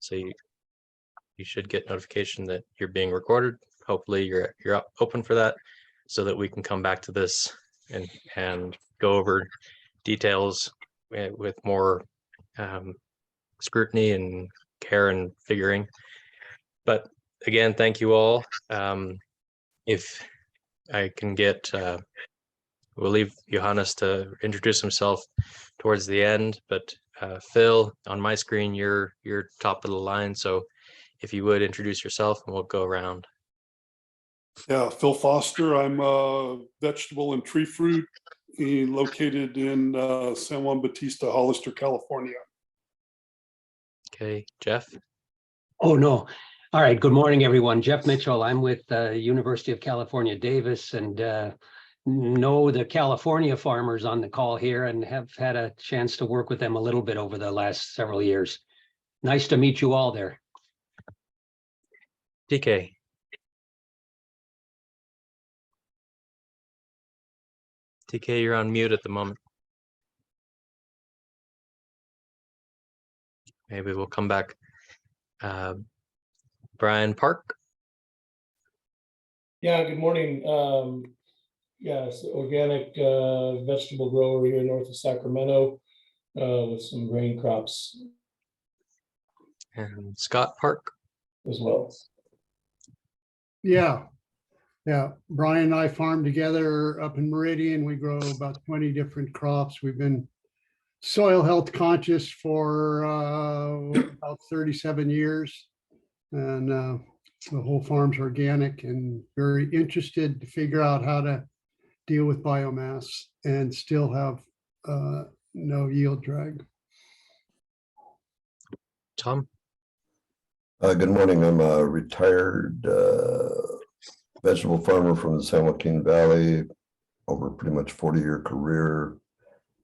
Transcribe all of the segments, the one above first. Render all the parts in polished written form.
So you should get notification that you're being recorded. Hopefully you're open for that, so that we can come back to this and go over details with more scrutiny and care and figuring. But again, thank you all. If I can get, we'll leave Johannes to introduce himself towards the end, but Phil, on my screen, you're top of the line. So if you would introduce yourself, and we'll go around. Yeah, Phil Foster. I'm a vegetable and tree fruit located in San Juan Bautista, Hollister, California. Okay, Jeff. Oh, no. All right. Good morning, everyone. Jeff Mitchell. I'm with University of California, Davis, and know the California farmers on the call here and have had a chance to work with them a little bit over the last several years. Nice to meet you all there. TK. TK, you're on mute at the moment. Maybe we'll come back. Brian Park. Yeah, good morning. Yes, organic vegetable grower here north of Sacramento with some grain crops. And Scott Park. As well. Yeah. Brian and I farm together up in Meridian. We grow about 20 different crops. We've been soil health conscious for about 37 years. And the whole farm's organic, and very interested to figure out how to deal with biomass and still have no yield drag. Tom. Good morning. I'm a retired vegetable farmer from the San Joaquin Valley, over pretty much 40-year career,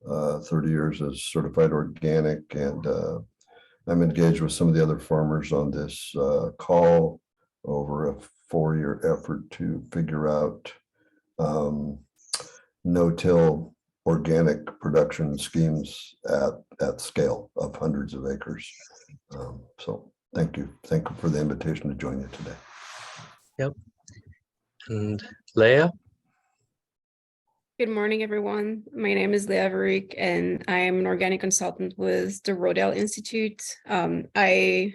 30 years as certified organic, and I'm engaged with some of the other farmers on this call over a 4-year effort to figure out no-till organic production schemes at scale of hundreds of acres. So thank you for the invitation to join you today. Yep. And Leah. Good morning, everyone. My name is Leah Verik, and I am an organic consultant with the Rodale Institute. I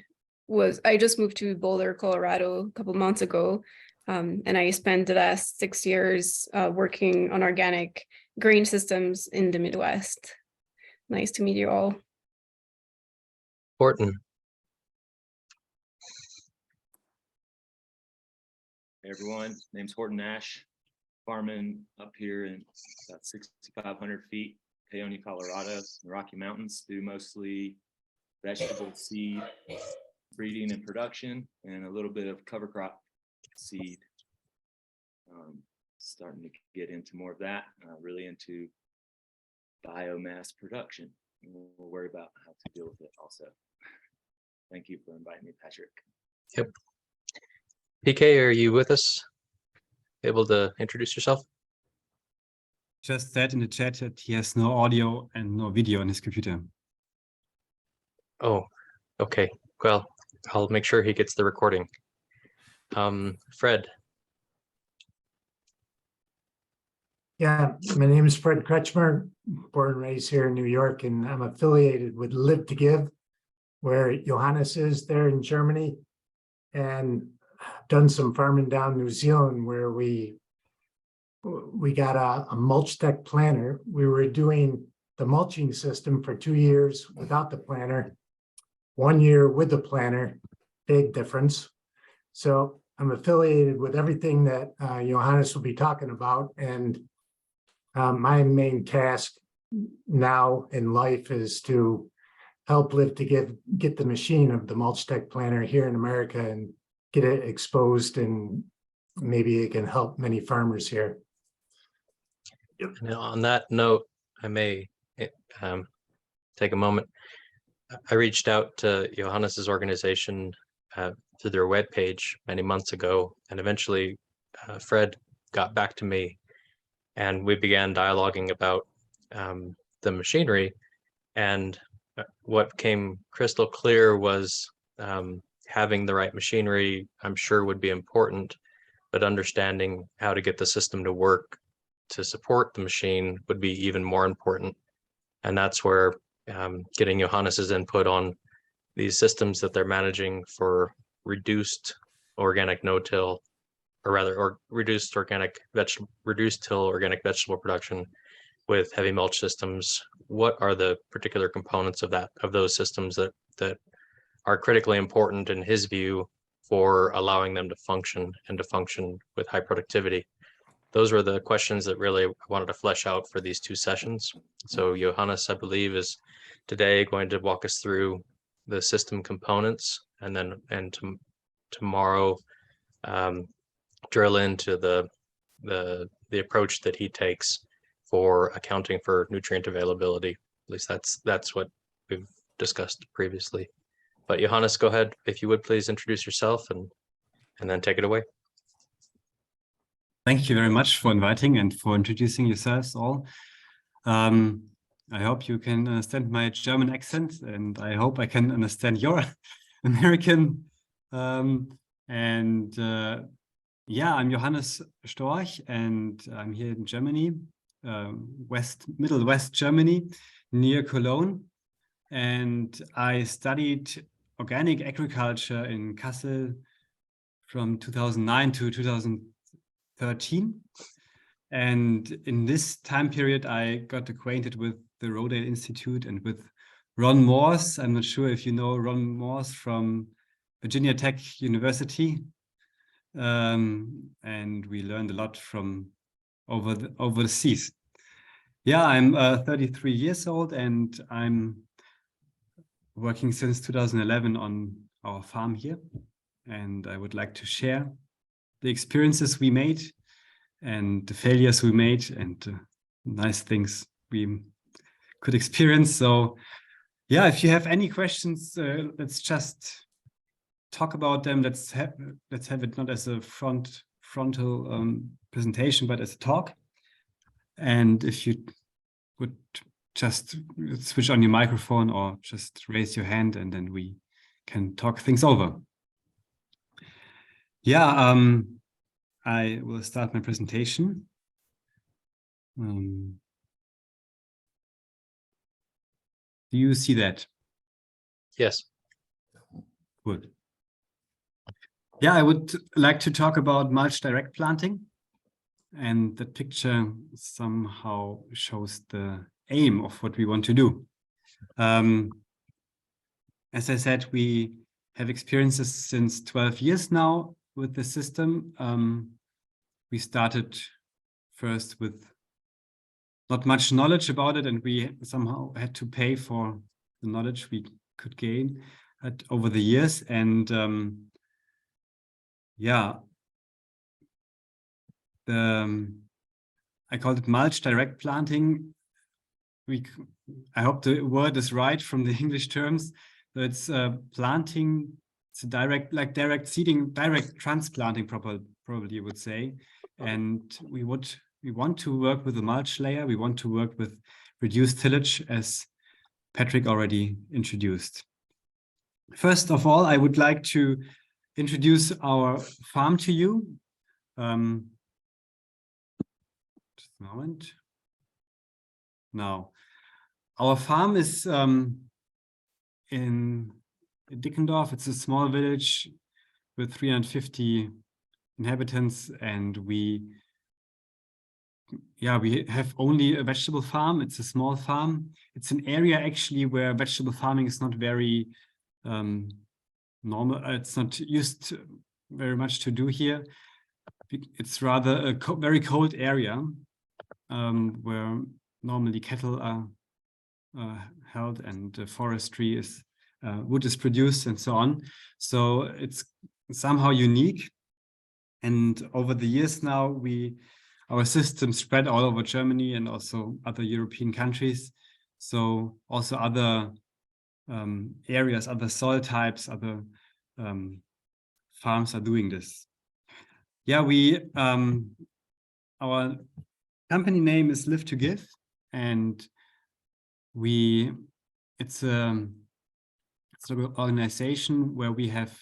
just moved to Boulder, Colorado a couple months ago, and I spent the last 6 years working on organic grain systems in the Midwest. Nice to meet you all. Horton. Hey everyone, name's Horton Nash, farming up here in about 6,500 feet, Paonia, Colorado, in the Rocky Mountains. Do mostly vegetable seed breeding and production, and a little bit of cover crop seed. Starting to get into more of that, really into biomass production. And we'll worry about how to deal with it also. Thank you for inviting me, Patrick. Yep. PK, are you with us? Able to introduce yourself? Just said in the chat that he has no audio and no video on his computer. Oh, okay. Well, I'll make sure he gets the recording. Fred. Yeah, my name is Fred Kretschmer, born and raised here in New York, and I'm affiliated with Live2Give, where Johannes is there in Germany, and done some farming down New Zealand where we got a mulch-deck planter. We were doing the mulching system for 2 years without the planter, 1 year with the planter, big difference. So I'm affiliated with everything that Johannes will be talking about, and my main task now in life is to help Live2Give get the machine of the mulch-deck planter here in America and get it exposed, and maybe it can help many farmers here. Now, on that note, I may take a moment. I reached out to Johannes's organization through their webpage many months ago, and eventually Fred got back to me, and we began dialoguing about the machinery. And what came crystal clear was Having the right machinery, I'm sure, would be important, but understanding how to get the system to work to support the machine would be even more important. And that's where getting Johannes's input on these systems that they're managing for reduced organic no-till, or rather, or reduced till organic vegetable production with heavy mulch systems. What are the particular components of those systems that are critically important in his view for allowing them to function and to function with high productivity? Those were the questions that really I wanted to flesh out for these two sessions. So Johannes, I believe, is today going to walk us through the system components, and then tomorrow drill into the approach that he takes for accounting for nutrient availability. At least that's what we've discussed previously. But Johannes, go ahead, if you would please introduce yourself and then take it away. Thank you very much for inviting and for introducing yourselves all. I hope you can understand my German accent, and I hope I can understand your American. Yeah, I'm Johannes Storch, and I'm here in Germany, Middle West Germany, near Cologne. And I studied organic agriculture in Kassel from 2009 to 2013. And in this time period, I got acquainted with the Rodale Institute and with Ron Morse. I'm not sure if you know Ron Morse from Virginia Tech University. And we learned a lot from over the seas. Yeah, I'm 33 years old, and I'm working since 2011 on our farm here. And I would like to share the experiences we made and the failures we made and the nice things we could experience. So yeah, if you have any questions, let's just talk about them. Let's have it not as a frontal presentation, but as a talk. And if you would just switch on your microphone or just raise your hand, and then we can talk things over. Yeah, I will start my presentation. Do you see that? Yes. Good. Yeah, I would like to talk about mulch-direct-planting, and the picture somehow shows the aim of what we want to do. As I said, we have experiences since 12 years now with the system. We started first with not much knowledge about it, and we somehow had to pay for the knowledge we could gain over the years. And yeah, I called it mulch-direct-planting. I hope the word is right from the English terms. So it's planting, it's a direct seeding, direct transplanting, probably you would say. And we want to work with a mulch layer. We want to work with reduced tillage, as Patrick already introduced. First of all, I would like to introduce our farm to you. Just a moment. Now, our farm is in Dickendorf. It's a small village with 350 inhabitants, and we have only a vegetable farm. It's a small farm. It's an area actually where vegetable farming is not very normal. It's not used very much to do here. It's rather a very cold area where normally cattle are held, and forestry is wood is produced and so on. So it's somehow unique. And over the years now, our system spread all over Germany and also other European countries. So also other areas, other soil types, other farms are doing this. Yeah, our company name is Live2Give, and it's a organization where we have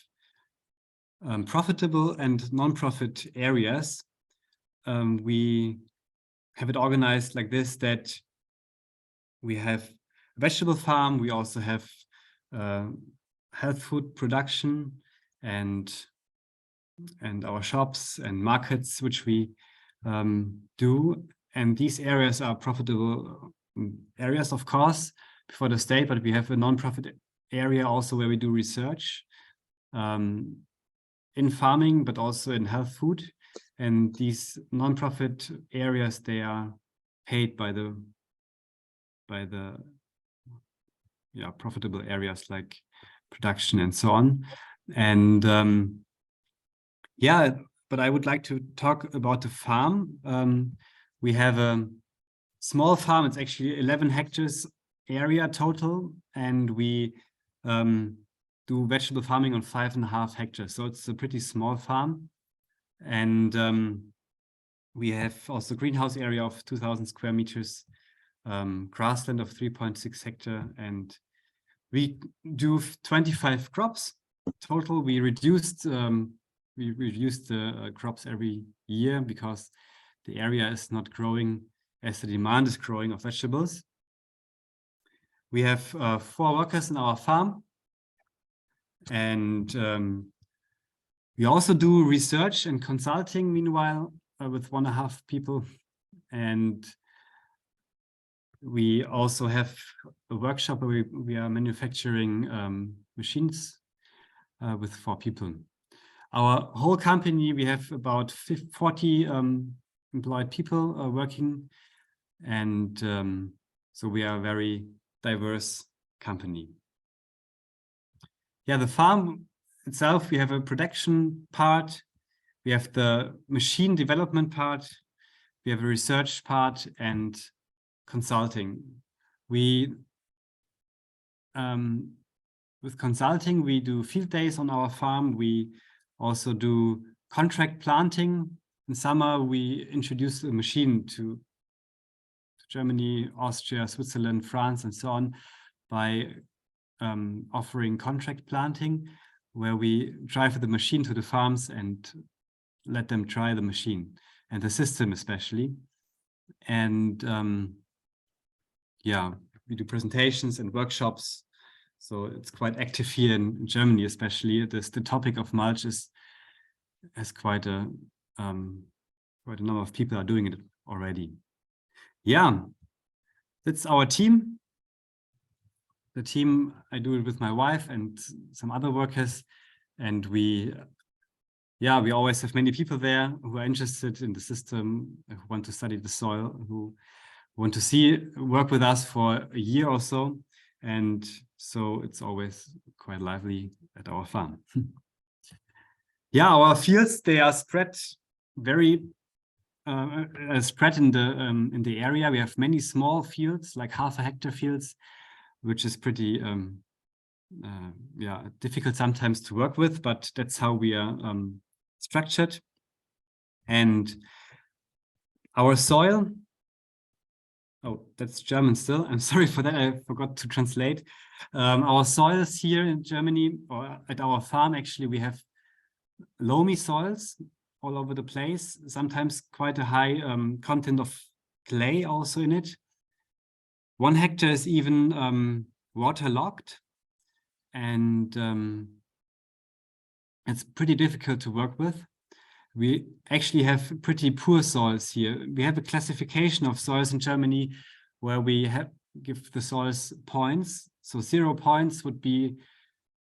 profitable and non-profit areas. We have it organized like this, that we have a vegetable farm, we also have health food production and our shops and markets, which we do. And these areas are profitable areas, of course, for the state, but we have a non-profit area also where we do research in farming, but also in health food. And these non-profit areas, they are paid by the profitable areas like production and so on. And but I would like to talk about the farm. We have a small farm. It's actually 11 hectares area total, and we do vegetable farming on 5.5 hectares. So it's a pretty small farm. And we have also greenhouse area of 2,000 square meters, grassland of 3.6 hectare, and we do 25 crops total. We reduced the crops every year because the area is not growing as the demand is growing of vegetables. We have 4 workers in our farm, and we also do research and consulting meanwhile with 1.5 people. And we also have a workshop where we are manufacturing machines with 4 people. Our whole company, we have about 40 employed people working, and so we are a very diverse company. Yeah, the farm itself, we have a production part, we have the machine development part, we have a research part, and consulting. We with consulting, we do field days on our farm. We also do contract planting. In summer, we introduce a machine to Germany, Austria, Switzerland, France, and so on by offering contract planting, where we drive the machine to the farms and let them try the machine and the system especially. And yeah, we do presentations and workshops. So it's quite active here in Germany, especially. The topic of mulch has quite a number of people are doing it already. Yeah, that's our team. The team, I do it with my wife and some other workers, and we always have many people there who are interested in the system, who want to study the soil, who want to work with us for a year or so. And so it's always quite lively at our farm. Yeah, our fields, they are spread very spread in the area. We have many small fields, like 0.5 hectare fields, which is pretty difficult sometimes to work with, but that's how we are structured. And our soil, oh, that's German still. I'm sorry for that. I forgot to translate. Our soils here in Germany, or at our farm, actually, we have loamy soils all over the place. Sometimes quite a high content of clay also in it. 1 hectare is even waterlogged, and it's pretty difficult to work with. We actually have pretty poor soils here. We have a classification of soils in Germany where we give the soils points. So 0 points would be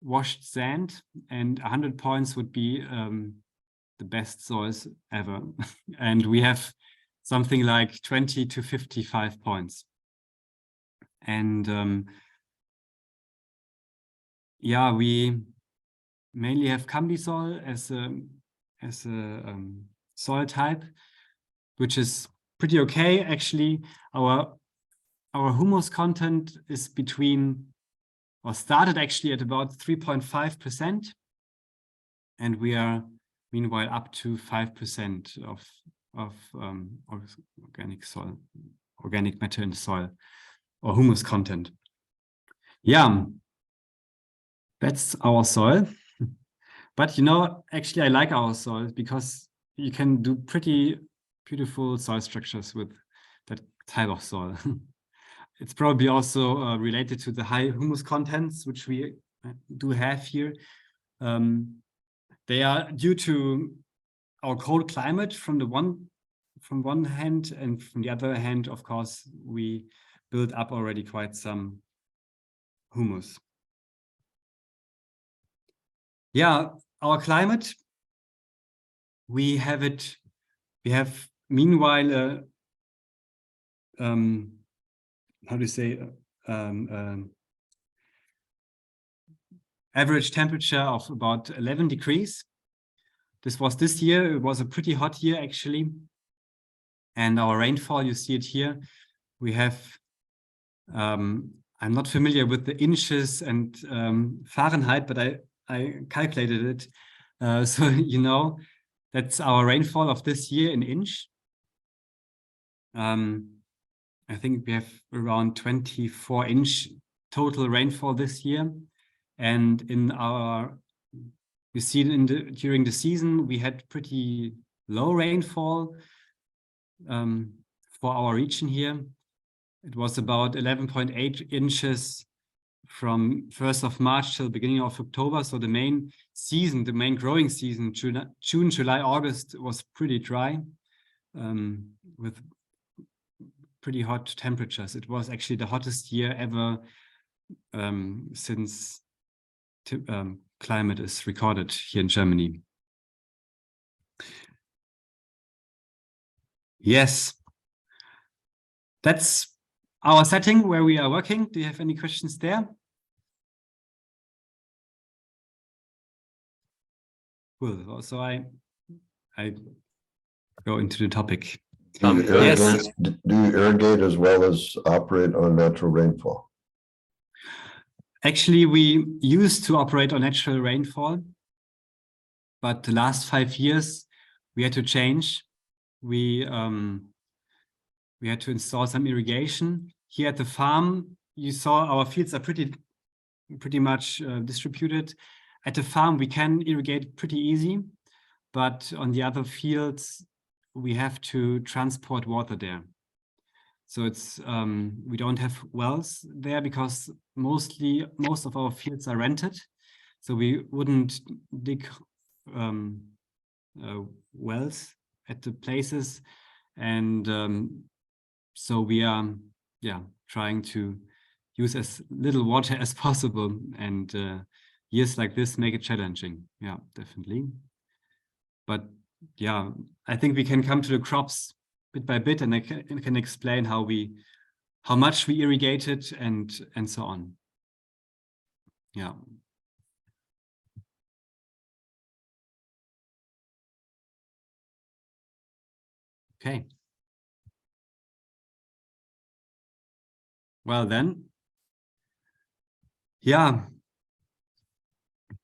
washed sand, and 100 points would be the best soils ever. And we have something like 20 to 55 points. And yeah, we mainly have Cambi soil as a soil type, which is pretty okay. Actually, our humus content is started actually at about 3.5%, and we are meanwhile up to 5% of organic soil, organic matter in the soil, or humus content. Yeah. That's our soil. But you know, actually I like our soil because you can do pretty beautiful soil structures with that type of soil. It's probably also related to the high humus contents, which we do have here. They are due to our cold climate from one hand, and from the other hand, of course, we built up already quite some humus. Yeah, our climate, we have meanwhile how do you say, average temperature of about 11 degrees. This year, it was a pretty hot year actually. And our rainfall, you see it here, we have, I'm not familiar with the inches and Fahrenheit, but I calculated it. So, you know, that's our rainfall of this year in inch. I think we have around 24-inch total rainfall this year. And in our, you see during the season, we had pretty low rainfall for our region here. It was about 11.8 inches from 1st of March till beginning of October. So the main season, the main growing season, June, July, August was pretty dry with pretty hot temperatures. It was actually the hottest year ever since climate is recorded here in Germany. Yes, that's our setting where we are working. Do you have any questions there? Cool. So I go into the topic. Do you Yes. irrigate, do you irrigate as well as operate on natural rainfall? Actually, we used to operate on natural rainfall, but the last 5 years we had to change. We had to install some irrigation. Here at the farm, you saw our fields are pretty much distributed. At the farm, we can irrigate pretty easy, but on the other fields, we have to transport water there. So it's we don't have wells there because most of our fields are rented. So we wouldn't dig wells at the places, and so we are trying to use as little water as possible, and years like this make it challenging. Yeah, definitely. But yeah, I think we can come to the crops bit by bit, and I can explain how much we irrigated and so on. Yeah. Okay. Well then, yeah,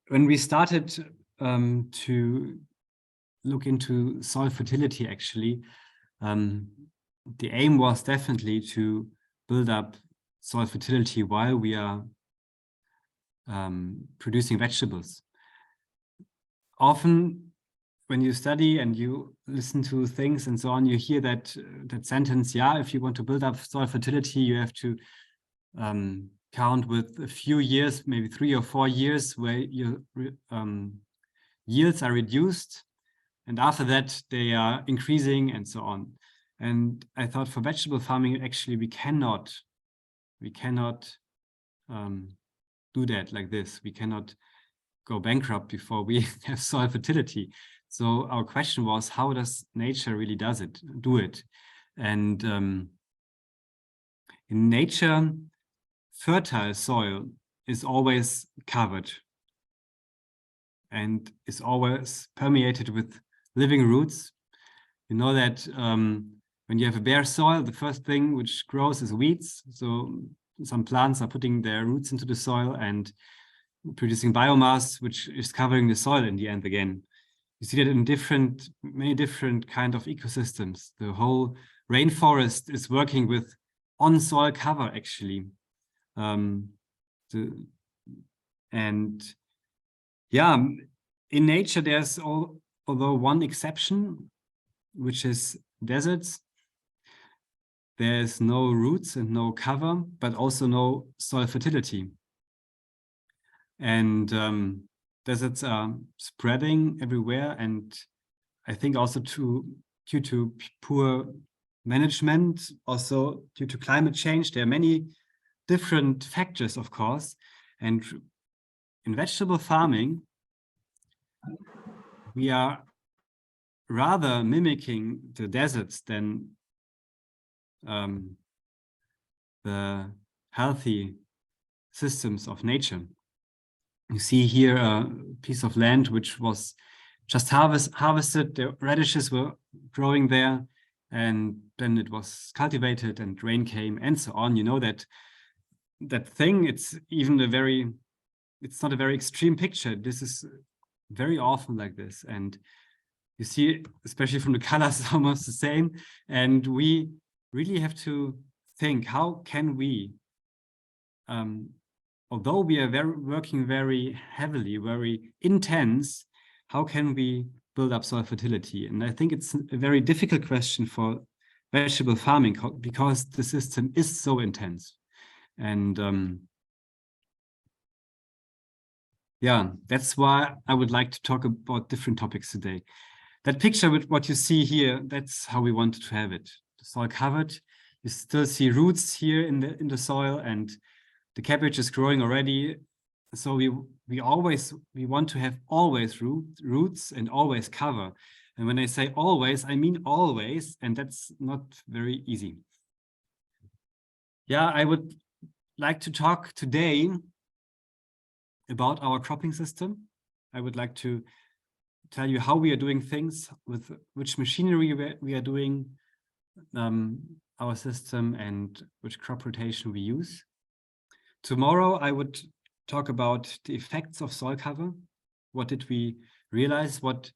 when we started to look into soil fertility, actually, the aim was definitely to build up soil fertility while we are producing vegetables. Often, when you study and you listen to things and so on, you hear that sentence, yeah, if you want to build up soil fertility, you have to count with a few years, maybe 3 or 4 years, where your yields are reduced. And after that, they are increasing and so on. And I thought for vegetable farming, actually, we cannot do that like this. We cannot go bankrupt before we have soil fertility. So our question was, how does nature really do it? And in nature, fertile soil is always covered and is always permeated with living roots. You know that when you have a bare soil, the first thing which grows is weeds. So some plants are putting their roots into the soil and producing biomass, which is covering the soil in the end again. You see that in many different kind of ecosystems. The whole rainforest is working with on-soil cover, actually. And yeah, in nature, there's although one exception, which is deserts. There's no roots and no cover, but also no soil fertility. And deserts are spreading everywhere. And I think also due to poor management, also due to climate change, there are many different factors, of course. And in vegetable farming, we are rather mimicking the deserts than the healthy systems of nature. You see here a piece of land which was just harvested. The radishes were growing there, and then it was cultivated and rain came and so on. You know that thing, it's not a very extreme picture. This is very often like this. And you see, especially from the colors, almost the same. And we really have to think, how can we, although we are working very heavily, very intense, how can we build up soil fertility? And I think it's a very difficult question for vegetable farming because the system is so intense. And yeah, that's why I would like to talk about different topics today. That picture with what you see here, that's how we wanted to have it. The soil covered. You still see roots here in the soil, and the cabbage is growing already. So we want to have always roots and always cover. And when I say always, I mean always, and that's not very easy. Yeah, I would like to talk today about our cropping system. I would like to tell you how we are doing things, with which machinery we are doing our system, and which crop rotation we use. Tomorrow, I would talk about the effects of soil cover. What did we realize? What,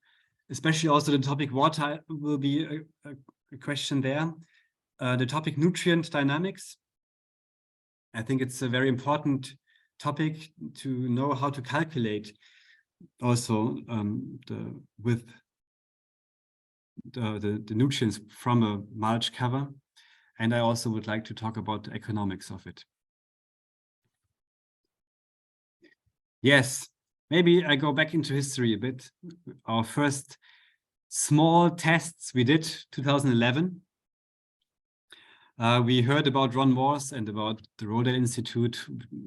especially also the topic water will be a question there. The topic nutrient dynamics. I think it's a very important topic to know how to calculate also the nutrients from a mulch cover. And I also would like to talk about the economics of it. Yes, maybe I go back into history a bit. Our first small tests we did 2011. We heard about Ron Morse and about the Rodale Institute,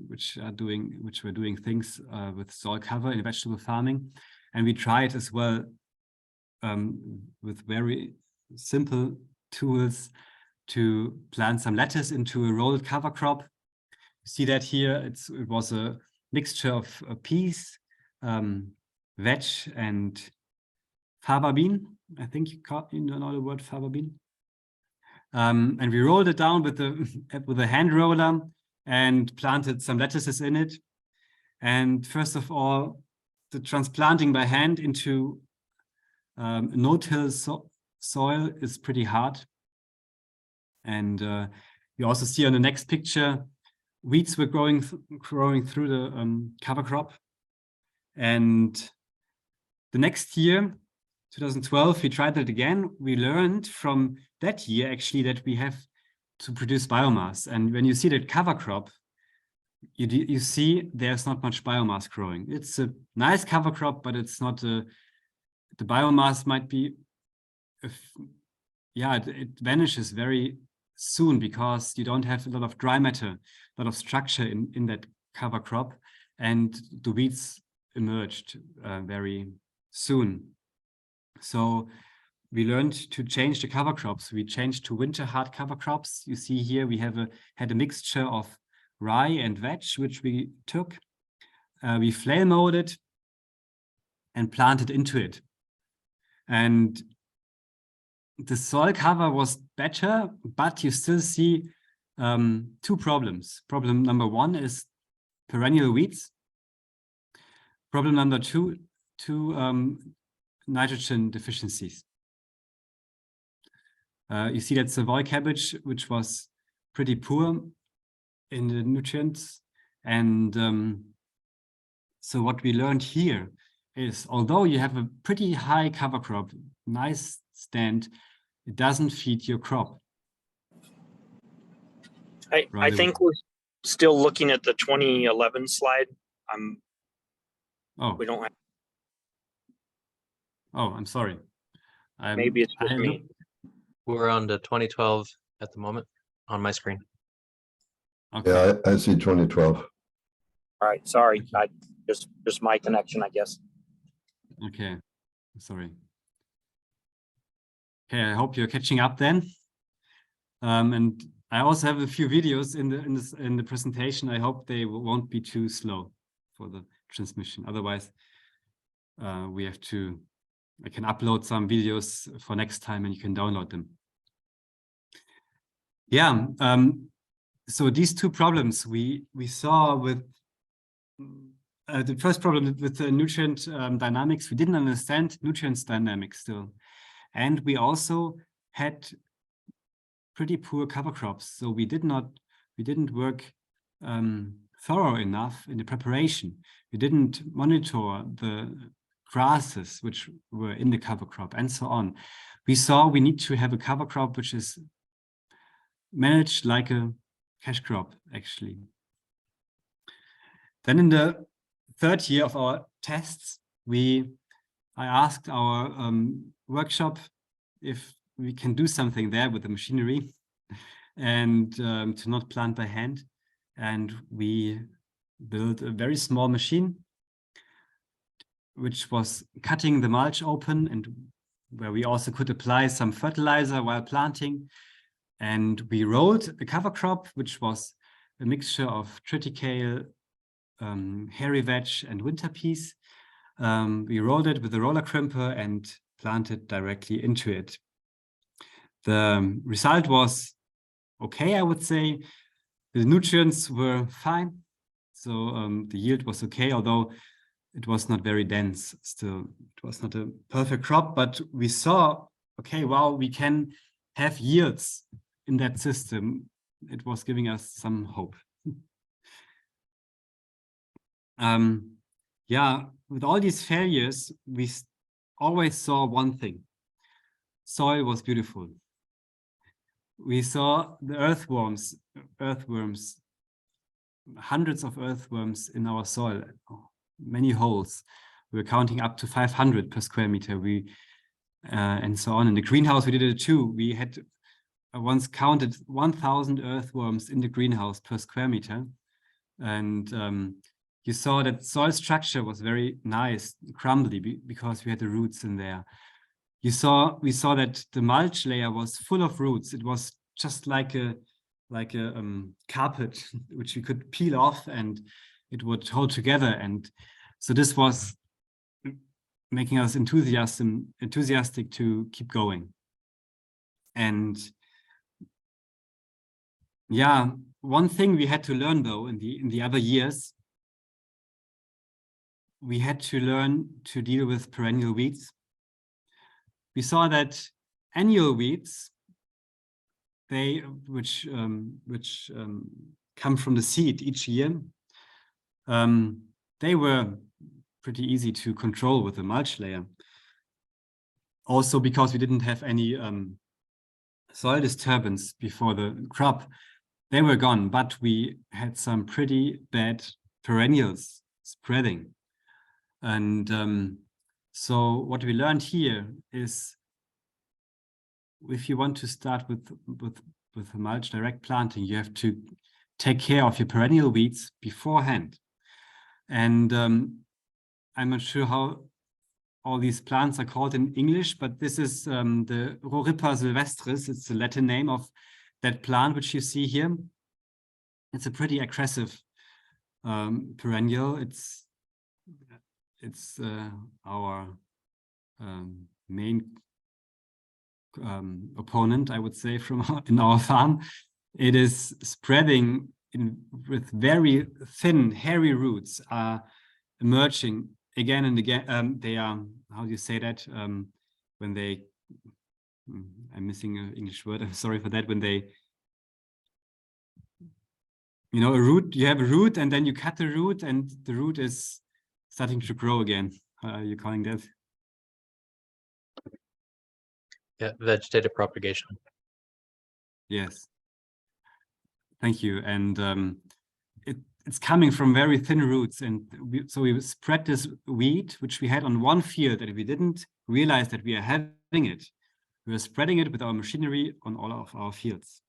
which were doing things with soil cover in vegetable farming, and we tried as well with very simple tools to plant some lettuce into a rolled cover crop. You see that here. It was a mixture of peas, veg, and fava bean. I think you know the word fava bean. And we rolled it down with a hand roller and planted some lettuces in it. And first of all, the transplanting by hand into no-till soil is pretty hard. And you also see on the next picture, weeds were growing through the cover crop. And the next year, 2012, we tried that again. We learned from that year actually that we have to produce biomass. And when you see that cover crop, you see there's not much biomass growing. It's a nice cover crop, but it's not the biomass might be, it vanishes very soon because you don't have a lot of dry matter, a lot of structure in that cover crop, and the weeds emerged very soon. So we learned to change the cover crops. We changed to winter hard cover crops. You see here we had a mixture of rye and veg, which we took. We flail mowed it and planted into it. And the soil cover was better, but you still see two problems. Problem number one is perennial weeds. Problem number two, nitrogen deficiencies. You see that Savoy cabbage, which was pretty poor in the nutrients, and So what we learned here is, although you have a pretty high cover crop, nice stand, it doesn't feed your crop. I Right think away. we're still looking at the 2011 slide. Oh, We don't have, I'm sorry. maybe it's just me. We're on to 2012 at the moment on my screen. Okay. Yeah, I see 2012. All right, sorry. I just my connection, I guess. Okay, sorry. Okay, I hope you're catching up then. And I also have a few videos in the presentation. I hope they won't be too slow for the transmission. Otherwise, we have to. I can upload some videos for next time, and you can download them. Yeah. So these two problems we saw with. The first problem with the nutrient dynamics, we didn't understand nutrients dynamics still. And we also had pretty poor cover crops. So we didn't work thorough enough in the preparation. We didn't monitor the grasses which were in the cover crop and so on. We saw we need to have a cover crop which is managed like a cash crop, actually. Then in the third year of our tests, I asked our workshop if we can do something there with the machinery and to not plant by hand. And we built a very small machine, which was cutting the mulch open and where we also could apply some fertilizer while planting. And we rolled a cover crop, which was a mixture of triticale, hairy vetch and winter peas. We rolled it with a roller crimper and planted directly into it. The result was okay, I would say. The nutrients were fine, so the yield was okay, although it was not very dense still. It was not a perfect crop, but we saw, okay, wow, we can have yields in that system. It was giving us some hope. Yeah, with all these failures, we always saw one thing. Soil was beautiful. We saw the earthworms, hundreds of earthworms in our soil, many holes. We were counting up to 500 per square meter. And so on. In the greenhouse, we did it too. We had once counted 1,000 earthworms in the greenhouse per square meter. And you saw that soil structure was very nice, crumbly, because we had the roots in there. We saw that the mulch layer was full of roots. It was just like a carpet, which we could peel off and it would hold together. And so this was making us enthusiastic to keep going. And yeah, one thing we had to learn though in the other years, we had to learn to deal with perennial weeds. We saw that annual weeds, which come from the seed each year, they were pretty easy to control with the mulch layer. Also because we didn't have any soil disturbance before the crop, they were gone, but we had some pretty bad perennials spreading. And so what we learned here is, if you want to start with Mulch-Direct-Planting, you have to take care of your perennial weeds beforehand. And I'm not sure how all these plants are called in English, but this is the Roripa sylvestris. It's the Latin name of that plant, which you see here. It's a pretty aggressive perennial. It's our main opponent, I would say, in our farm. It is spreading with very thin, hairy roots, emerging again and again. They are, how do you say that? When they, I'm missing an English word, I'm sorry for that. When they, you know, you have a root and then you cut the root and the root is starting to grow again. How are you calling that? Yeah, vegetative propagation. Yes. Thank you. And it's coming from very thin roots. And so we spread this weed, which we had on one field, and we didn't realize that we are having it. We were spreading it with our machinery on all of our fields.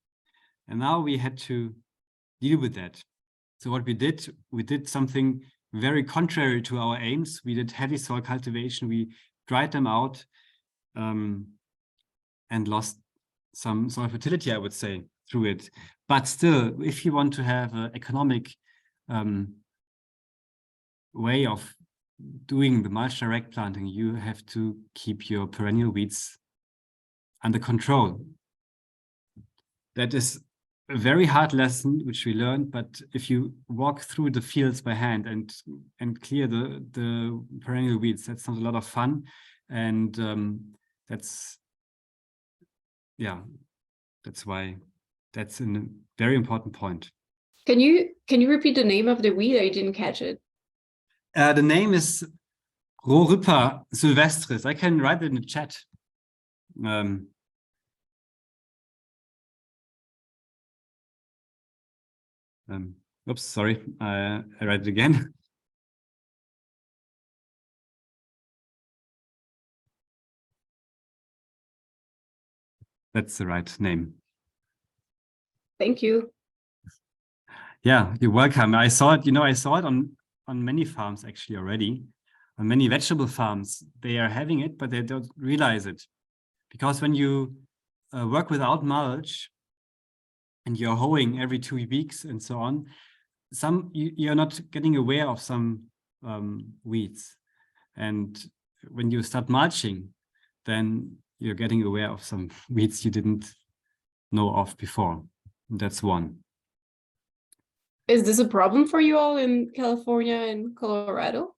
And now we had to deal with that. So what we did something very contrary to our aims. We did heavy soil cultivation. We dried them out and lost some soil fertility, I would say, through it. But still, if you want to have an economic way of doing the mulch-direct planting, you have to keep your perennial weeds under control. That is a very hard lesson which we learned, but if you walk through the fields by hand and clear the perennial weeds, that's not a lot of fun. And that's why that's a very important point. Can you repeat the name of the weed? I didn't catch it. The name is Rhorypa sylvestris. I can write it in the chat. Oops, sorry, I write it again. That's the right name. Thank you. Yeah, you're welcome. I saw it, I saw it on many farms actually already. On many vegetable farms, they are having it, but they don't realize it. Because when you work without mulch and you're hoeing every 2 weeks and so on, you're not getting aware of some weeds. And when you start mulching, then you're getting aware of some weeds you didn't know of before. That's one. Is this a problem for you all in California and Colorado?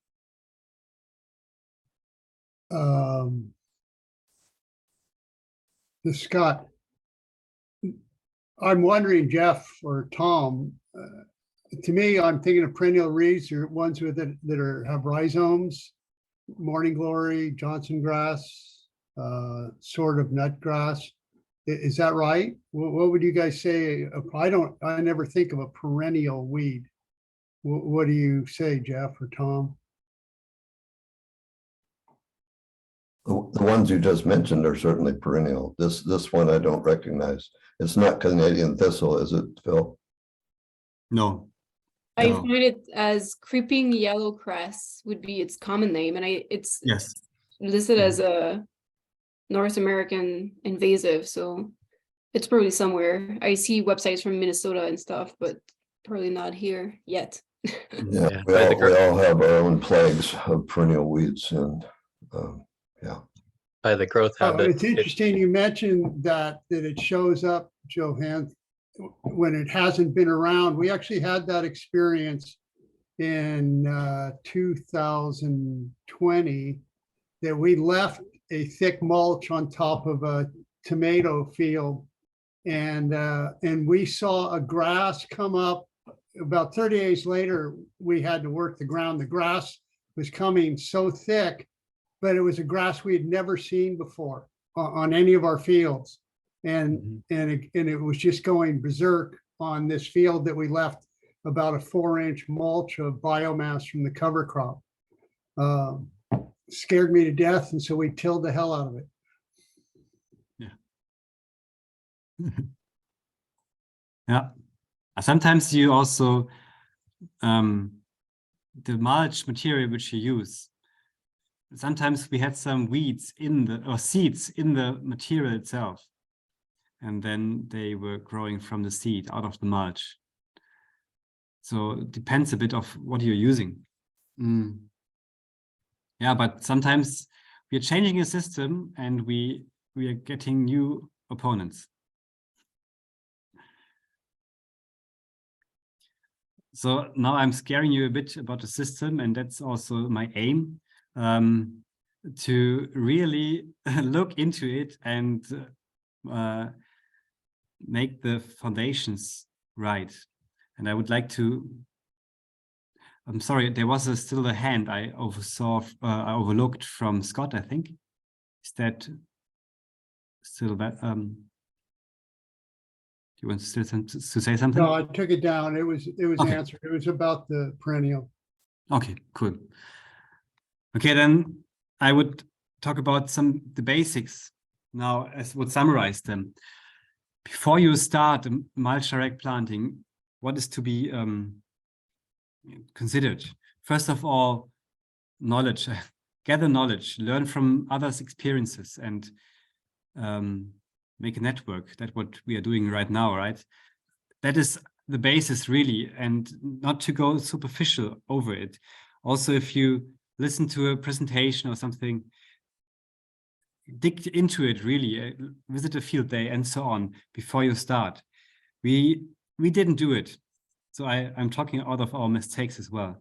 Scott, I'm wondering, Jeff or Tom, to me, I'm thinking of perennial reeds or ones with it that have rhizomes, morning glory, Johnson grass, sort of nut grass. Is that right? What would you guys say? I never think of a perennial weed. What do you say, Jeff or Tom? The ones you just mentioned are certainly perennial. This one I don't recognize. It's not Canadian thistle, is it, Phil? No. I No. find it as creeping yellow cress would be its common name, and it's Yes. listed as a North American invasive, so it's probably somewhere. I see websites from Minnesota and stuff, but probably not here yet. Yeah, we all have our own plagues of perennial weeds, and yeah. By the growth habit. It's interesting you mentioned that it shows up, Johannes, when it hasn't been around. We actually had that experience in 2020, that we left a thick mulch on top of a tomato field, and we saw a grass come up. About 30 days later, we had to work the ground. The grass was coming so thick, but it was a grass we had never seen before on any of our fields. And it was just going berserk on this field that we left about a 4-inch mulch of biomass from the cover crop. Scared me to death, and so we tilled the hell out of it. Yeah. Yeah. Sometimes you also, the mulch material which you use, sometimes we had some weeds or seeds in the material itself. And then they were growing from the seed out of the mulch. So it depends a bit of what you're using. Yeah, but sometimes we are changing a system and we are getting new opponents. So now I'm scaring you a bit about the system, and that's also my aim, to really look into it and make the foundations right. And I would like to I'm sorry, there was still a hand I oversaw, I overlooked from Scott, I think. Is that still that? Do you want to say something? No, I took it down. It was Okay. answered. It was about the perennial. Okay, cool. Okay, then I would talk about the basics now, as would summarize them. Before you start mulch-direct planting, what is to be considered? First of all, knowledge. Gather knowledge, learn from others' experiences, and make a network. That's what we are doing right now, right? That is the basis, really, and not to go superficial over it. Also, if you listen to a presentation or something, dig into it, really, visit a field day and so on before you start. We didn't do it. So I'm talking out of our mistakes as well.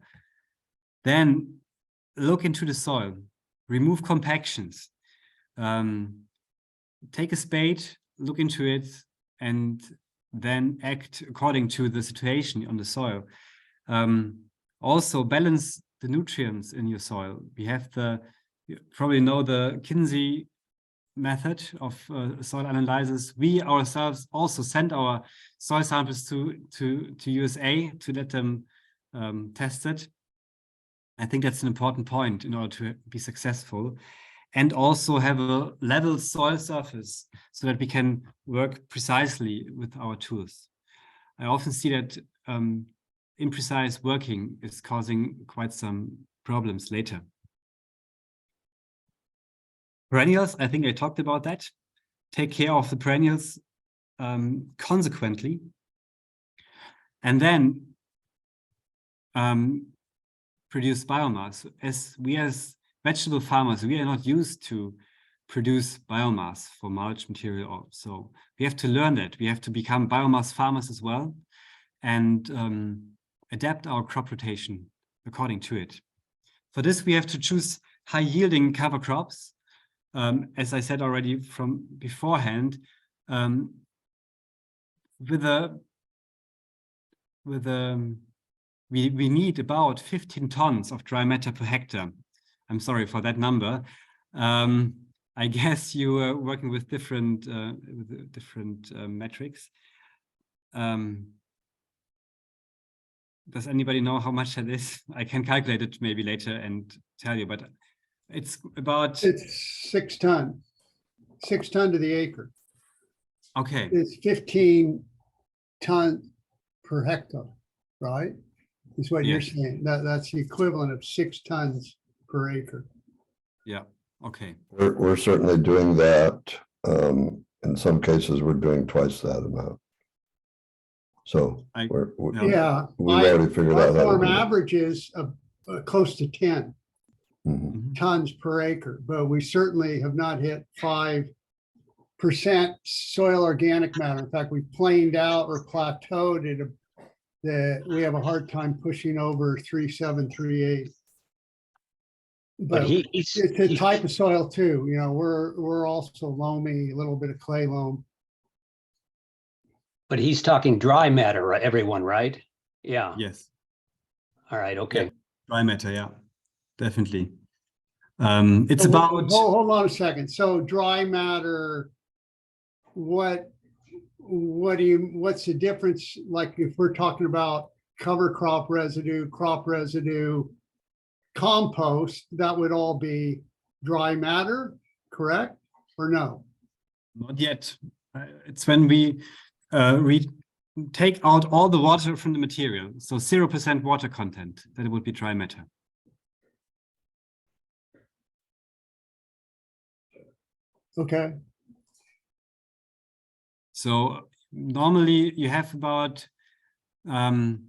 Then look into the soil, remove compactions, take a spade, look into it, and then act according to the situation on the soil. Also balance the nutrients in your soil. We have you probably know the Kinsey method of soil analysis. We ourselves also send our soil samples to USA to let them test it. I think that's an important point in order to be successful, and also have a level soil surface so that we can work precisely with our tools. I often see that imprecise working is causing quite some problems later. Perennials, I think I talked about that. Take care of the perennials consequently. And then produce biomass. As vegetable farmers, we are not used to produce biomass for mulch material. So we have to learn that. We have to become biomass farmers as well, and adapt our crop rotation according to it. For this, we have to choose high-yielding cover crops. As I said already from beforehand, we need about 15 tons of dry matter per hectare. I'm sorry for that number. I guess you are working with different metrics. Does anybody know how much that is? I can calculate it maybe later and tell you, but it's about... It's 6 tons, 6 tons to the acre. Okay. It's 15 tons per hectare, right? Is what you're saying. That's the equivalent of 6 tons per acre. Yeah. Okay. We're certainly doing that. In some cases, we're doing twice that amount. So yeah, we've already figured out how to farm do it. averages of close to 10 tons per acre, but we certainly have not hit 5% soil organic matter. In fact, we planed out or plateaued at that we have a hard time pushing over 3.7, 3.8. But it's a type of soil too. You know, we're also loamy, a little bit of clay loam. But he's talking dry matter, everyone, right? Yeah. Yes. All right. Okay. Yeah. Dry matter. Yeah, definitely. It's So about. Hold on a second. So dry matter, what's the difference? Like if we're talking about cover crop residue, compost, that would all be dry matter, correct? Or no? Not yet. It's when we take out all the water from the material. So 0% water content, that would be dry matter. Okay. So normally you have about 60%,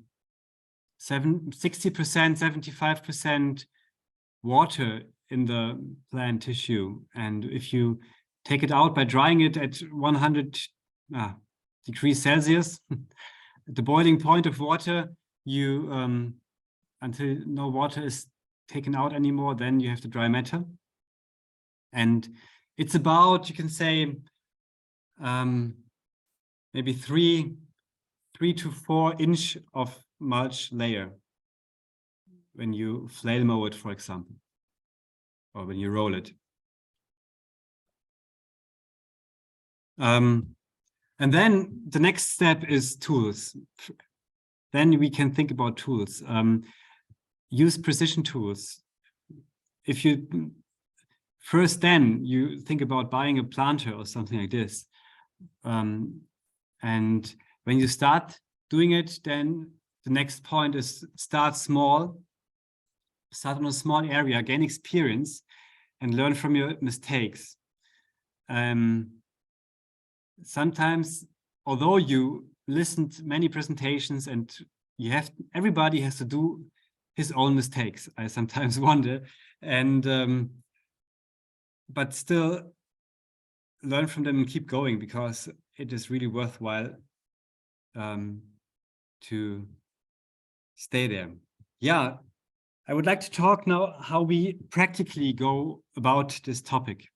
75% water in the plant tissue. And if you take it out by drying it at 100 degrees Celsius, at the boiling point of water, you until no water is taken out anymore, then you have the dry matter. And it's about, you can say, maybe 3 to 4 inch of mulch layer. when you flail mow it, for example, or when you roll it. And then the next step is tools. Then we can think about tools. Use precision tools. If you first, then you think about buying a planter or something like this. And when you start doing it, then the next point is start small, start on a small area, gain experience, and learn from your mistakes. Sometimes, although you listened to many presentations and everybody has to do his own mistakes, I sometimes wonder, and but still learn from them and keep going, because it is really worthwhile to stay there. Yeah, I would like to talk now how we practically go about this topic.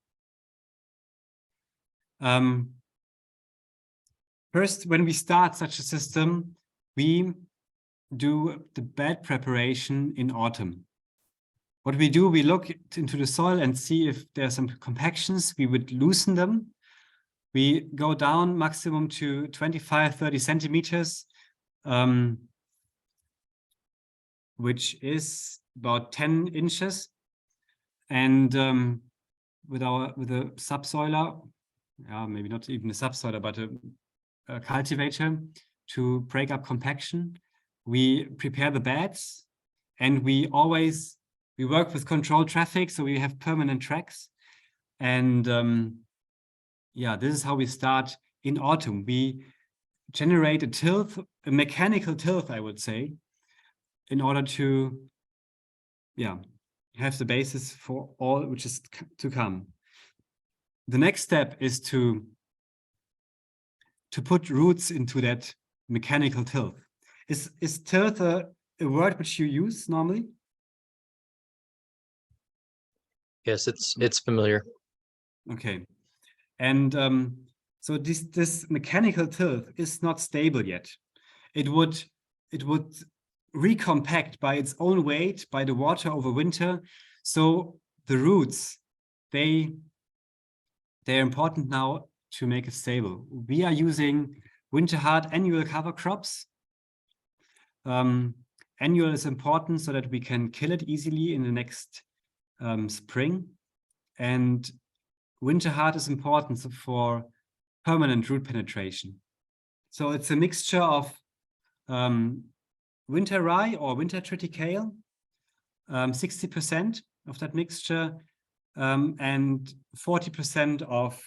First, when we start such a system, we do the bed preparation in autumn. What we do, we look into the soil and see if there are some compactions. We would loosen them. We go down maximum to 25-30 centimeters, which is about 10 inches. And with a subsoiler, maybe not even a subsoiler, but a cultivator to break up compaction, we prepare the beds, and we work with controlled traffic, so we have permanent tracks. And this is how we start in autumn. We generate a tilth, a mechanical tilth, I would say, in order to have the basis for all which is to come. The next step is to put roots into that mechanical tilth. Is tilth a word which you use normally? Yes, it's familiar. Okay, and so this mechanical tilth is not stable yet. It would recompact by its own weight by the water over winter. So the roots, they're important now to make it stable. We are using winter hard annual cover crops. Annual is important so that we can kill it easily in the next spring. And winter hard is important for permanent root penetration. So it's a mixture of winter rye or winter triticale, 60% of that mixture, and 40% of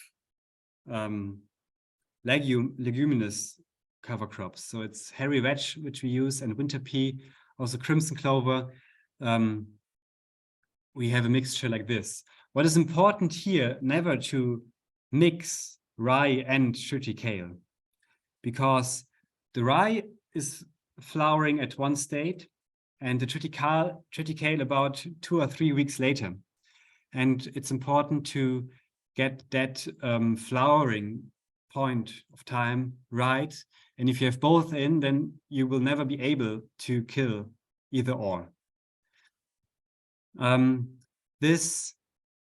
leguminous cover crops. So it's hairy vetch, which we use, and winter pea, also crimson clover. We have a mixture like this. What is important here, never to mix rye and triticale, because the rye is flowering at one state and the triticale about 2 or 3 weeks later. And it's important to get that flowering point of time right. And if you have both in, then you will never be able to kill either or. This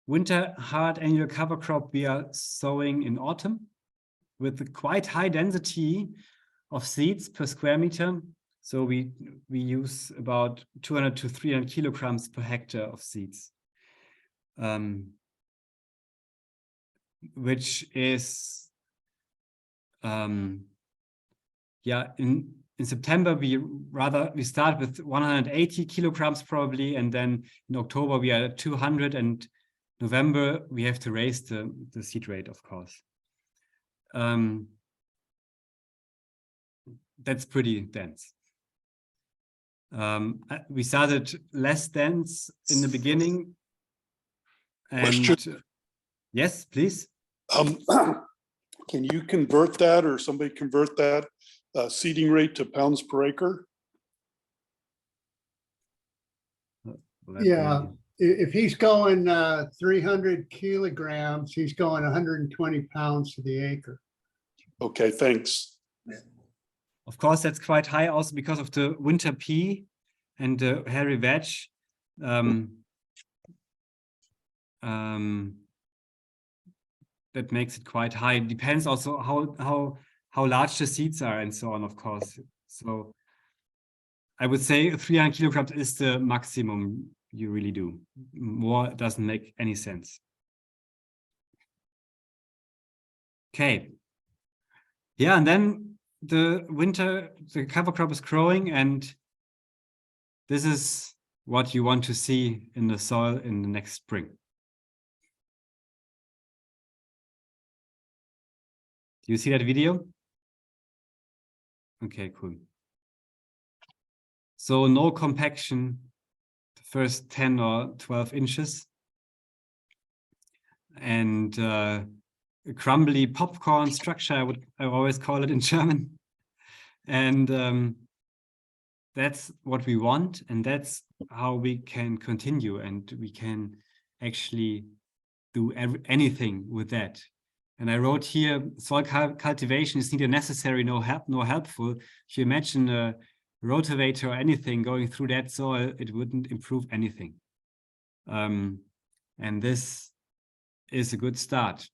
winter hard annual cover crop we are sowing in autumn with a quite high density of seeds per square meter. So we use about 200 to 300 kilograms per hectare of seeds, which is in September we start with 180 kilograms probably, and then in October we are at 200, and November we have to raise the seed rate, of course. That's pretty dense. We started less dense in the beginning. And Question? Yes, please. Can you convert that, or somebody convert that seeding rate to pounds per acre? Yeah, if he's going 300 kilograms, he's going 120 pounds to the acre. Okay, thanks. Of course, that's quite high also because of the winter pea. and the hairy veg that makes it quite high. It depends also how large the seeds are and so on, of course. So I would say 300 kilograms is the maximum you really do. More doesn't make any sense. Okay. Yeah, and then the cover crop is growing, and this is what you want to see in the soil in the next spring. Do you see that video? Okay, cool. So no compaction the first 10 or 12 inches. And a crumbly popcorn structure, I always call it in German. And that's what we want, and that's how we can continue, and we can actually do anything with that. And I wrote here, soil cultivation is neither necessary nor helpful. If you imagine a rotavator or anything going through that soil, it wouldn't improve anything. And this is a good start.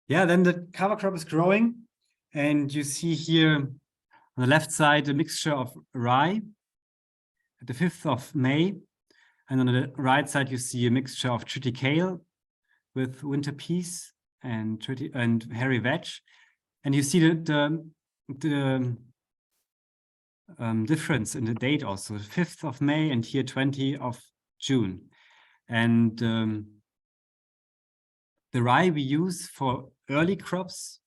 Yeah, then the cover crop is growing, and you see here on the left side a mixture of rye at the 5th of May. And on the right side, you see a mixture of triticale with winter peas and hairy veg. And you see the difference in the date also, 5th of May and here 20 of June. And the rye we use for early crops,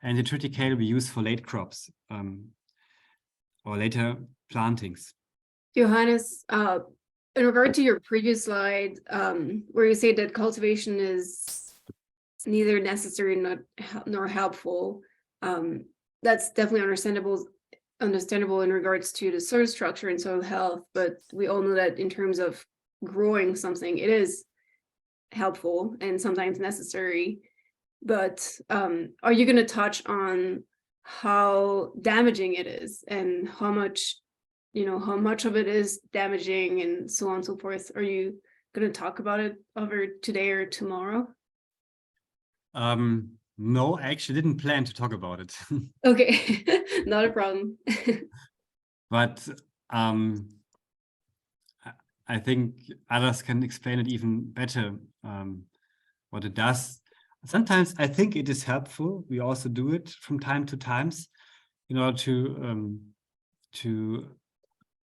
and the triticale we use for late crops or later plantings. Johannes, in regard to your previous slide, where you say that cultivation is neither necessary nor helpful, that's definitely understandable in regards to the soil structure and soil health, but we all know that in terms of growing something, it is helpful and sometimes necessary. But are you going to touch on how damaging it is and how much of it is damaging and so on and so forth? Are you going to talk about it over today or tomorrow? No, I actually didn't plan to talk about it. Okay, not a problem. But I think others can explain it even better, what it does. Sometimes I think it is helpful. We also do it from time to times in order to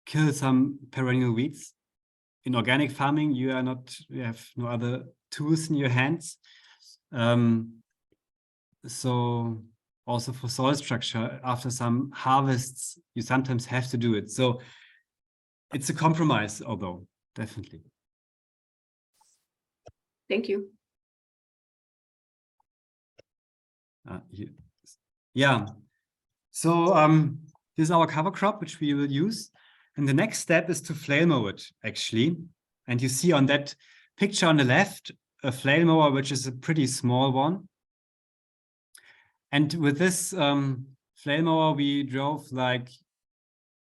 kill some perennial weeds. In organic farming, you have no other tools in your hands. So also for soil structure, after some harvests, you sometimes have to do it. So it's a compromise, although definitely. Thank you. Yeah. So this is our cover crop, which we will use. And the next step is to flail mow it, actually. And you see on that picture on the left, a flail mower, which is a pretty small one. And with this flail mower, we drove like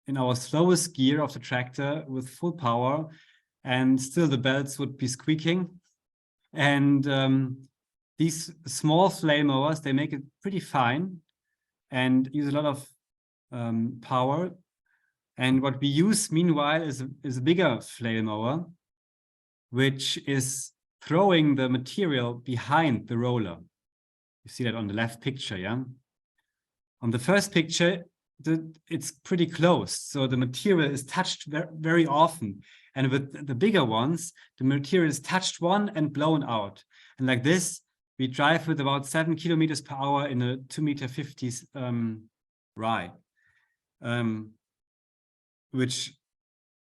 in our slowest gear of the tractor with full power, and still the belts would be squeaking. And these small flail mowers, they make it pretty fine and use a lot of power. And what we use meanwhile is a bigger flail mower, which is throwing the material behind the roller. You see that on the left picture, yeah? On the first picture, it's pretty close. So the material is touched very often. And with the bigger ones, the material is touched one and blown out. And like this, we drive with about 7 kilometers per hour in a 2.50 meter rye, which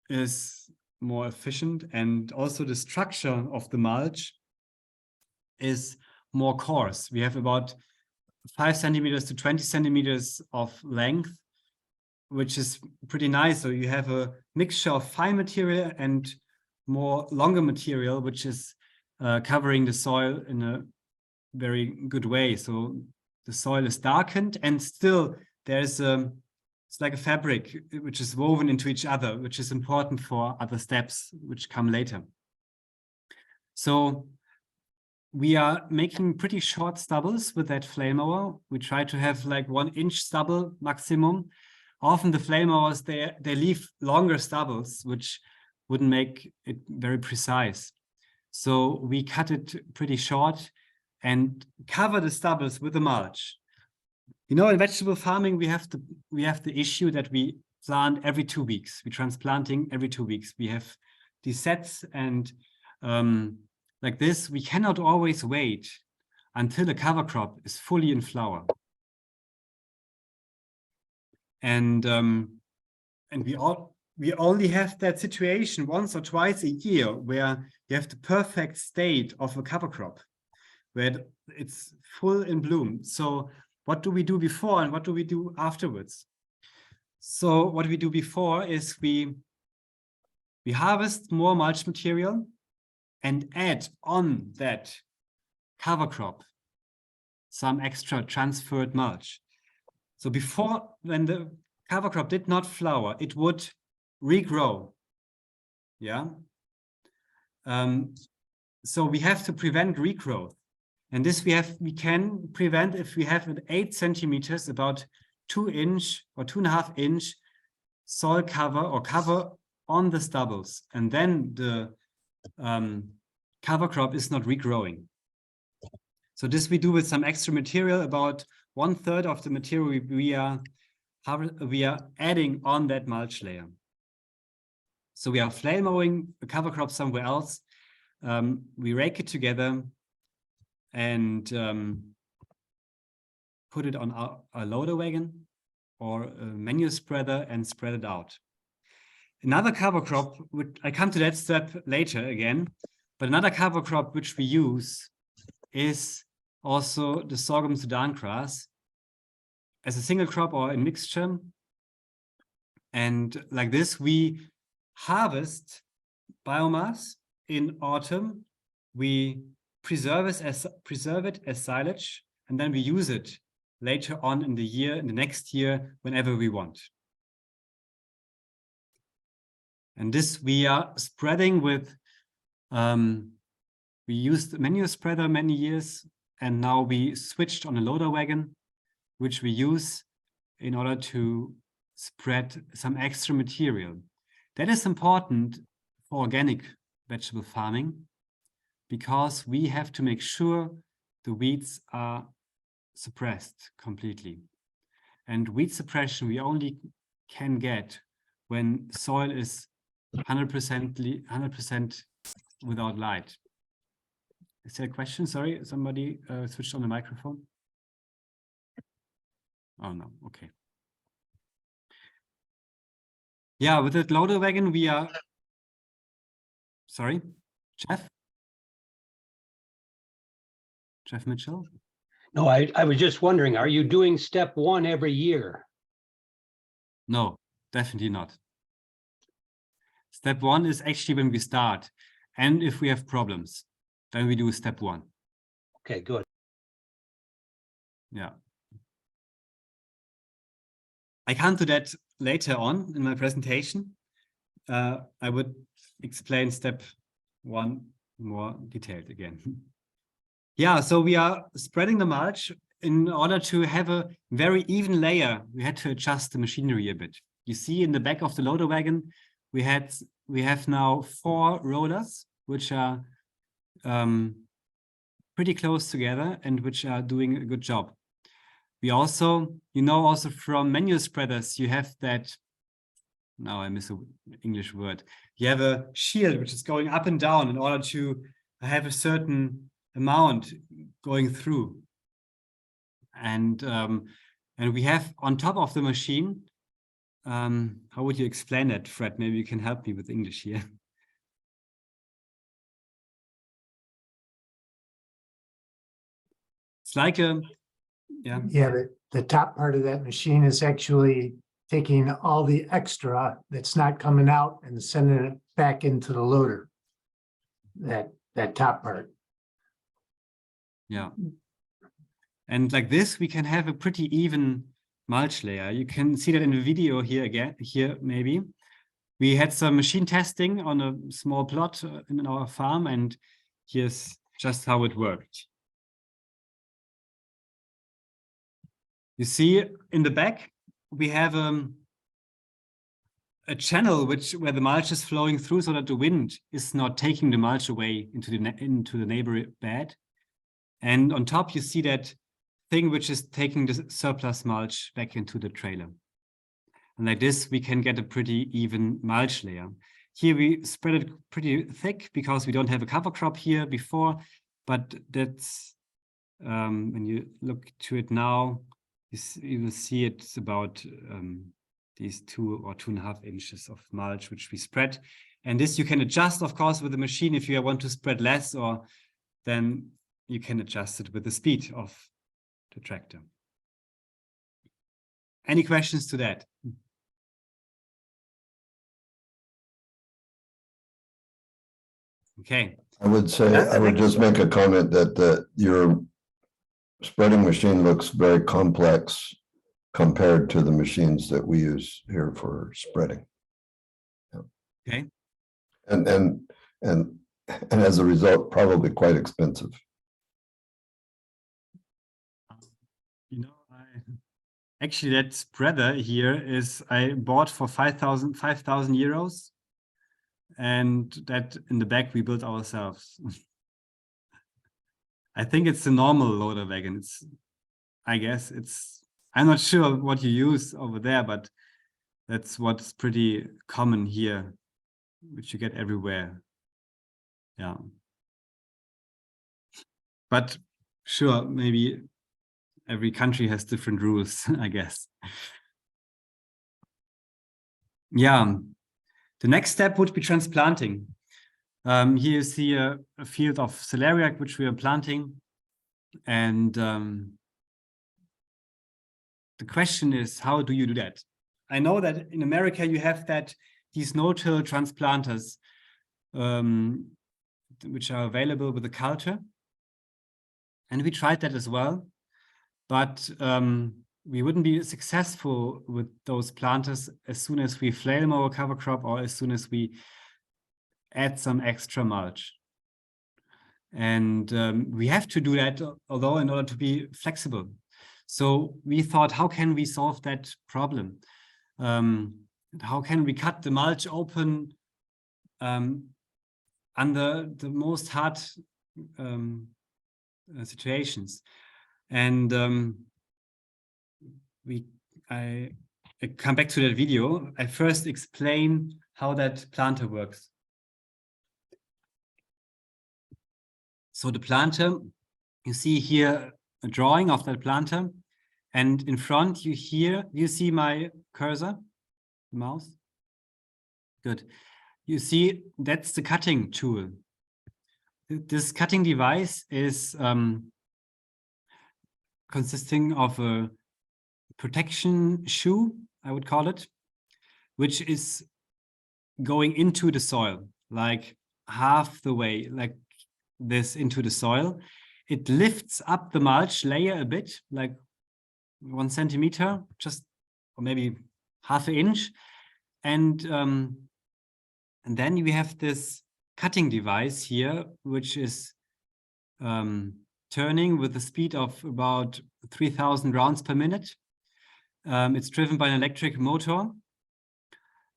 is more efficient. And also the structure of the mulch is more coarse. We have about 5 centimeters to 20 centimeters of length, which is pretty nice. So you have a mixture of fine material and more longer material, which is covering the soil in a very good way. So the soil is darkened, and still there's a it's like a fabric which is woven into each other, which is important for other steps which come later. So we are making pretty short stubbles with that flame mower. We try to have like 1 inch stubble maximum. Often the flame mowers, they leave longer stubbles, which wouldn't make it very precise. So we cut it pretty short and cover the stubbles with the mulch. You know, in vegetable farming, we have the issue that we plant every 2 weeks. We're transplanting every 2 weeks. We have these sets, and like this, we cannot always wait until the cover crop is fully in flower. And we only have that situation once or twice a year where you have the perfect state of a cover crop, where it's full in bloom. So what do we do before and what do we do afterwards? So what we do before is we harvest more mulch material and add on that cover crop some extra transferred mulch. So before, when the cover crop did not flower, it would regrow. Yeah. So we have to prevent regrowth. And this we can prevent if we have at 8 centimeters, about 2 inch or 2.5 inch soil cover or cover on the stubbles. And then the cover crop is not regrowing. So this we do with some extra material. About 1/3 of the material we are adding on that mulch layer. So we are flame mowing the cover crop somewhere else. We rake it together and put it on a loader wagon or a manure spreader and spread it out. Another cover crop, I come to that step later again, but another cover crop which we use is also the sorghum Sudan grass as a single crop or in mixture. And like this, we harvest biomass in autumn. We preserve it as silage, and then we use it later on in the year, in the next year, whenever we want. And this we are spreading with, we used the manure spreader many years, and now we switched on a loader wagon, which we use in order to spread some extra material. That is important for organic vegetable farming, because we have to make sure the weeds are suppressed completely. And weed suppression we only can get when soil is 100% without light. Is there a question? Sorry, somebody switched on the microphone. Oh no, okay. Yeah, with that loader wagon we are, sorry, Jeff Mitchell? No, I was just wondering, are you doing step 1 every year? No, definitely not. Step 1 is actually when we start. And if we have problems, then we do step 1. Okay, good. Yeah. I come to that later on in my presentation. I would explain step 1 more detailed again. Yeah, so we are spreading the mulch. In order to have a very even layer, we had to adjust the machinery a bit. You see in the back of the loader wagon, we have now 4 rollers, which are pretty close together and which are doing a good job. We also, you know, also from manure spreaders, you have that, now I miss an English word. You have a shield which is going up and down in order to have a certain amount going through. And we have on top of the machine, how would you explain that, Fred? Maybe you can help me with English here. It's like a, yeah. Yeah, the top part of that machine is actually taking all the extra that's not coming out and sending it back into the loader. That top part. Yeah. And like this, we can have a pretty even mulch layer. You can see that in the video here again, here maybe. We had some machine testing on a small plot in our farm, and here's just how it worked. You see in the back, we have a channel where the mulch is flowing through so that the wind is not taking the mulch away into the neighboring bed. And on top, you see that thing which is taking the surplus mulch back into the trailer. And like this, we can get a pretty even mulch layer. Here we spread it pretty thick because we don't have a cover crop here before, but that's, when you look to it now, you will see it's about these 2 or 2.5 inches of mulch, which we spread. And this you can adjust, of course, with the machine. If you want to spread less, or then you can adjust it with the speed of the tractor. Any questions to that? Okay. I would say, I would just make a comment that your spreading machine looks very complex compared to the machines that we use here for spreading. Yeah. Okay. And as a result, probably quite expensive. You know, actually that spreader here is I bought for 5,000 euros. And that in the back we built ourselves. I think it's the normal loader wagon. I guess I'm not sure what you use over there, but that's what's pretty common here, which you get everywhere. Yeah. But sure, maybe every country has different rules, I guess. Yeah. The next step would be transplanting. Here you see a field of celeriac, which we are planting. And the question is, how do you do that? I know that in America, you have these no-till transplanters, which are available with the culture. And we tried that as well. But we wouldn't be successful with those planters as soon as we flail our cover crop or as soon as we add some extra mulch. And we have to do that, although in order to be flexible. So we thought, how can we solve that problem? How can we cut the mulch open under the most hard situations? And I come back to that video. I first explain how that planter works. So the planter, you see here a drawing of that planter, and in front you see my cursor, the mouse. Good. You see that's the cutting tool. This cutting device is consisting of a protection shoe, I would call it, which is going into the soil, like half the way, like this into the soil. It lifts up the mulch layer a bit, like 1 centimeter, just or maybe half an inch. And then we have this cutting device here, which is turning with the speed of about 3,000 rounds per minute. It's driven by an electric motor,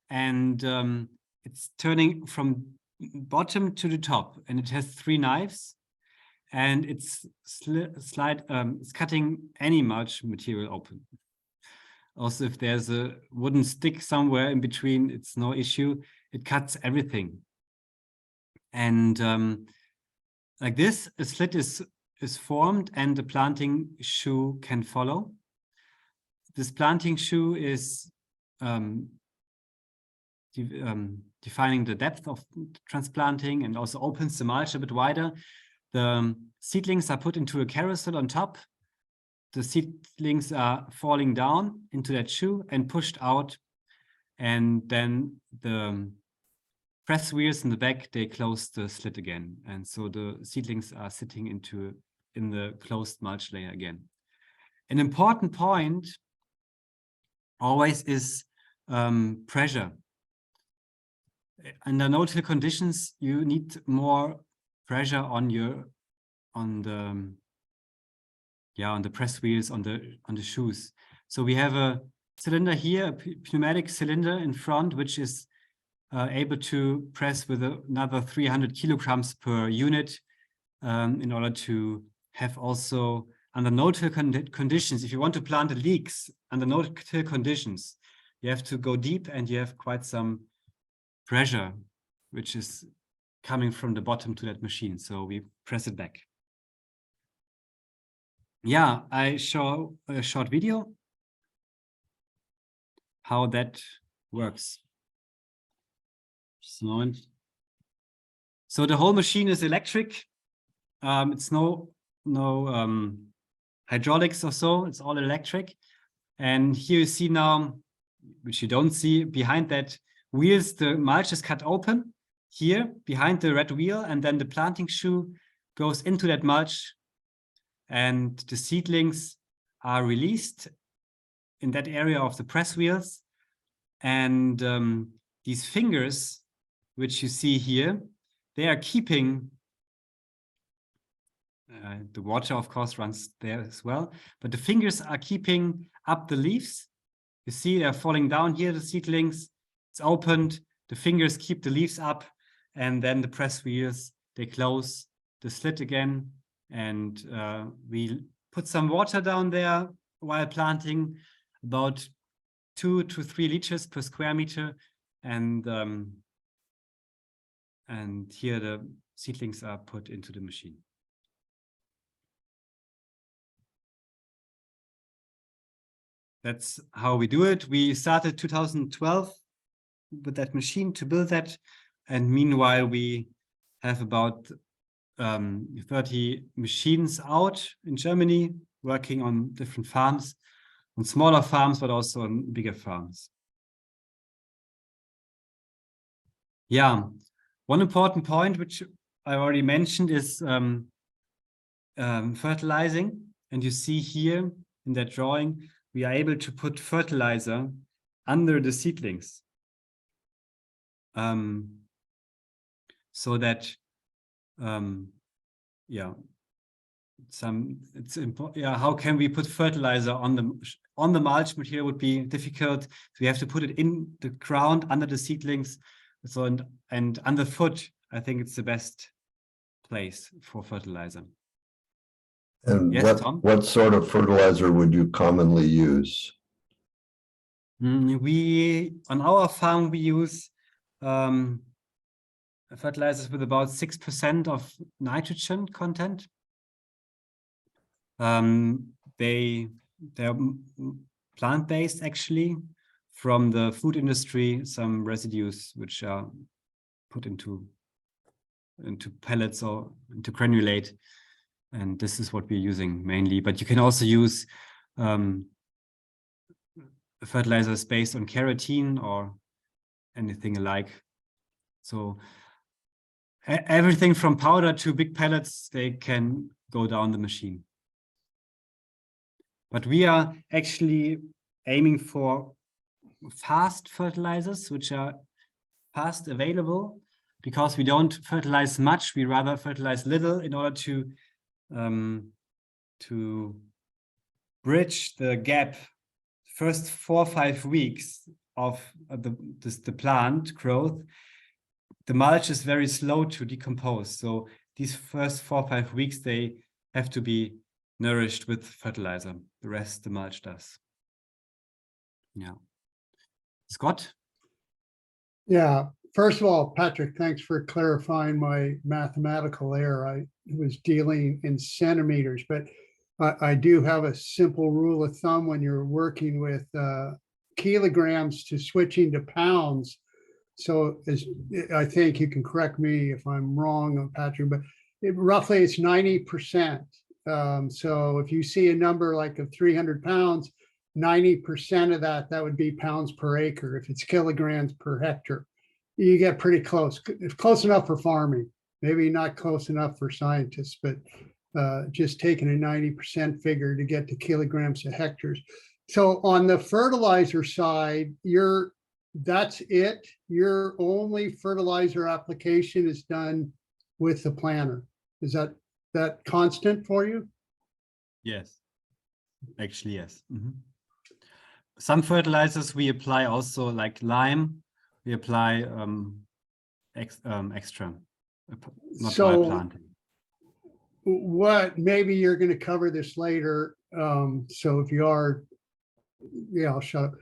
and it's turning from bottom to the top, and it has 3 knives, and it's cutting any mulch material open. Also, if there's a wooden stick somewhere in between, it's no issue. It cuts everything. And like this, a slit is formed and the planting shoe can follow. This planting shoe is defining the depth of transplanting and also opens the mulch a bit wider. The seedlings are put into a carousel on top. The seedlings are falling down into that shoe and pushed out. And then the press wheels in the back, they close the slit again. And so the seedlings are sitting in the closed mulch layer again. An important point always is pressure. Under no-till conditions, you need more pressure on the press wheels, on the shoes. So we have a cylinder here, a pneumatic cylinder in front, which is able to press with another 300 kilograms per unit in order to have also under no-till conditions. If you want to plant the leeks under no-till conditions, you have to go deep and you have quite some pressure, which is coming from the bottom to that machine. So we press it back. Yeah, I show a short video how that works. Just a moment. So the whole machine is electric. It's no hydraulics or so. It's all electric. And here you see now, which you don't see behind that wheels, the mulch is cut open here behind the red wheel, and then the planting shoe goes into that mulch, and the seedlings are released in that area of the press wheels. And these fingers, which you see here, they are keeping the water, of course, runs there as well, but the fingers are keeping up the leaves. You see they're falling down here, the seedlings. It's opened, the fingers keep the leaves up, and then the press wheels, they close the slit again. And we put some water down there while planting, about 2 to 3 liters per square meter. And here the seedlings are put into the machine. That's how we do it. We started 2012 with that machine to build that. And meanwhile, we have about 30 machines out in Germany, working on different farms, on smaller farms, but also on bigger farms. Yeah, one important point, which I already mentioned, is fertilizing. And you see here in that drawing, we are able to put fertilizer under the seedlings. So that, how can we put fertilizer on the mulch material would be difficult. So we have to put it in the ground under the seedlings. So and underfoot, I think it's the best place for fertilizer. And yes, what sort of fertilizer would you commonly use? On our farm, we use fertilizers with about 6% of nitrogen content. They're plant-based, actually, from the food industry, some residues which are put into pellets or into granulate. And this is what we're using mainly. But you can also use fertilizers based on keratin or anything alike. So everything from powder to big pellets, they can go down the machine. But we are actually aiming for fast fertilizers, which are fast available, because we don't fertilize much. We rather fertilize little in order to bridge the gap. First 4 or 5 weeks of the plant growth, the mulch is very slow to decompose. So these first 4 or 5 weeks, they have to be nourished with fertilizer. The rest the mulch does. Yeah. Scott? Yeah. First of all, Patrick, thanks for clarifying my mathematical error. I was dealing in centimeters, but I do have a simple rule of thumb when you're working with kilograms to switching to pounds. So I think you can correct me if I'm wrong, Patrick, but roughly it's 90%. So if you see a number like of 300 pounds, 90% of that would be pounds per acre. If it's kilograms per hectare, you get pretty close. It's close enough for farming, maybe not close enough for scientists, but just taking a 90% figure to get to kilograms to hectares. So on the fertilizer side, that's it? Your only fertilizer application is done with the planter? Is that constant for you? Yes, actually, yes. Some fertilizers we apply also, like lime, we apply extra, not So- while planting. What, maybe you're going to cover this later. So if you are, yeah, I'll shut up.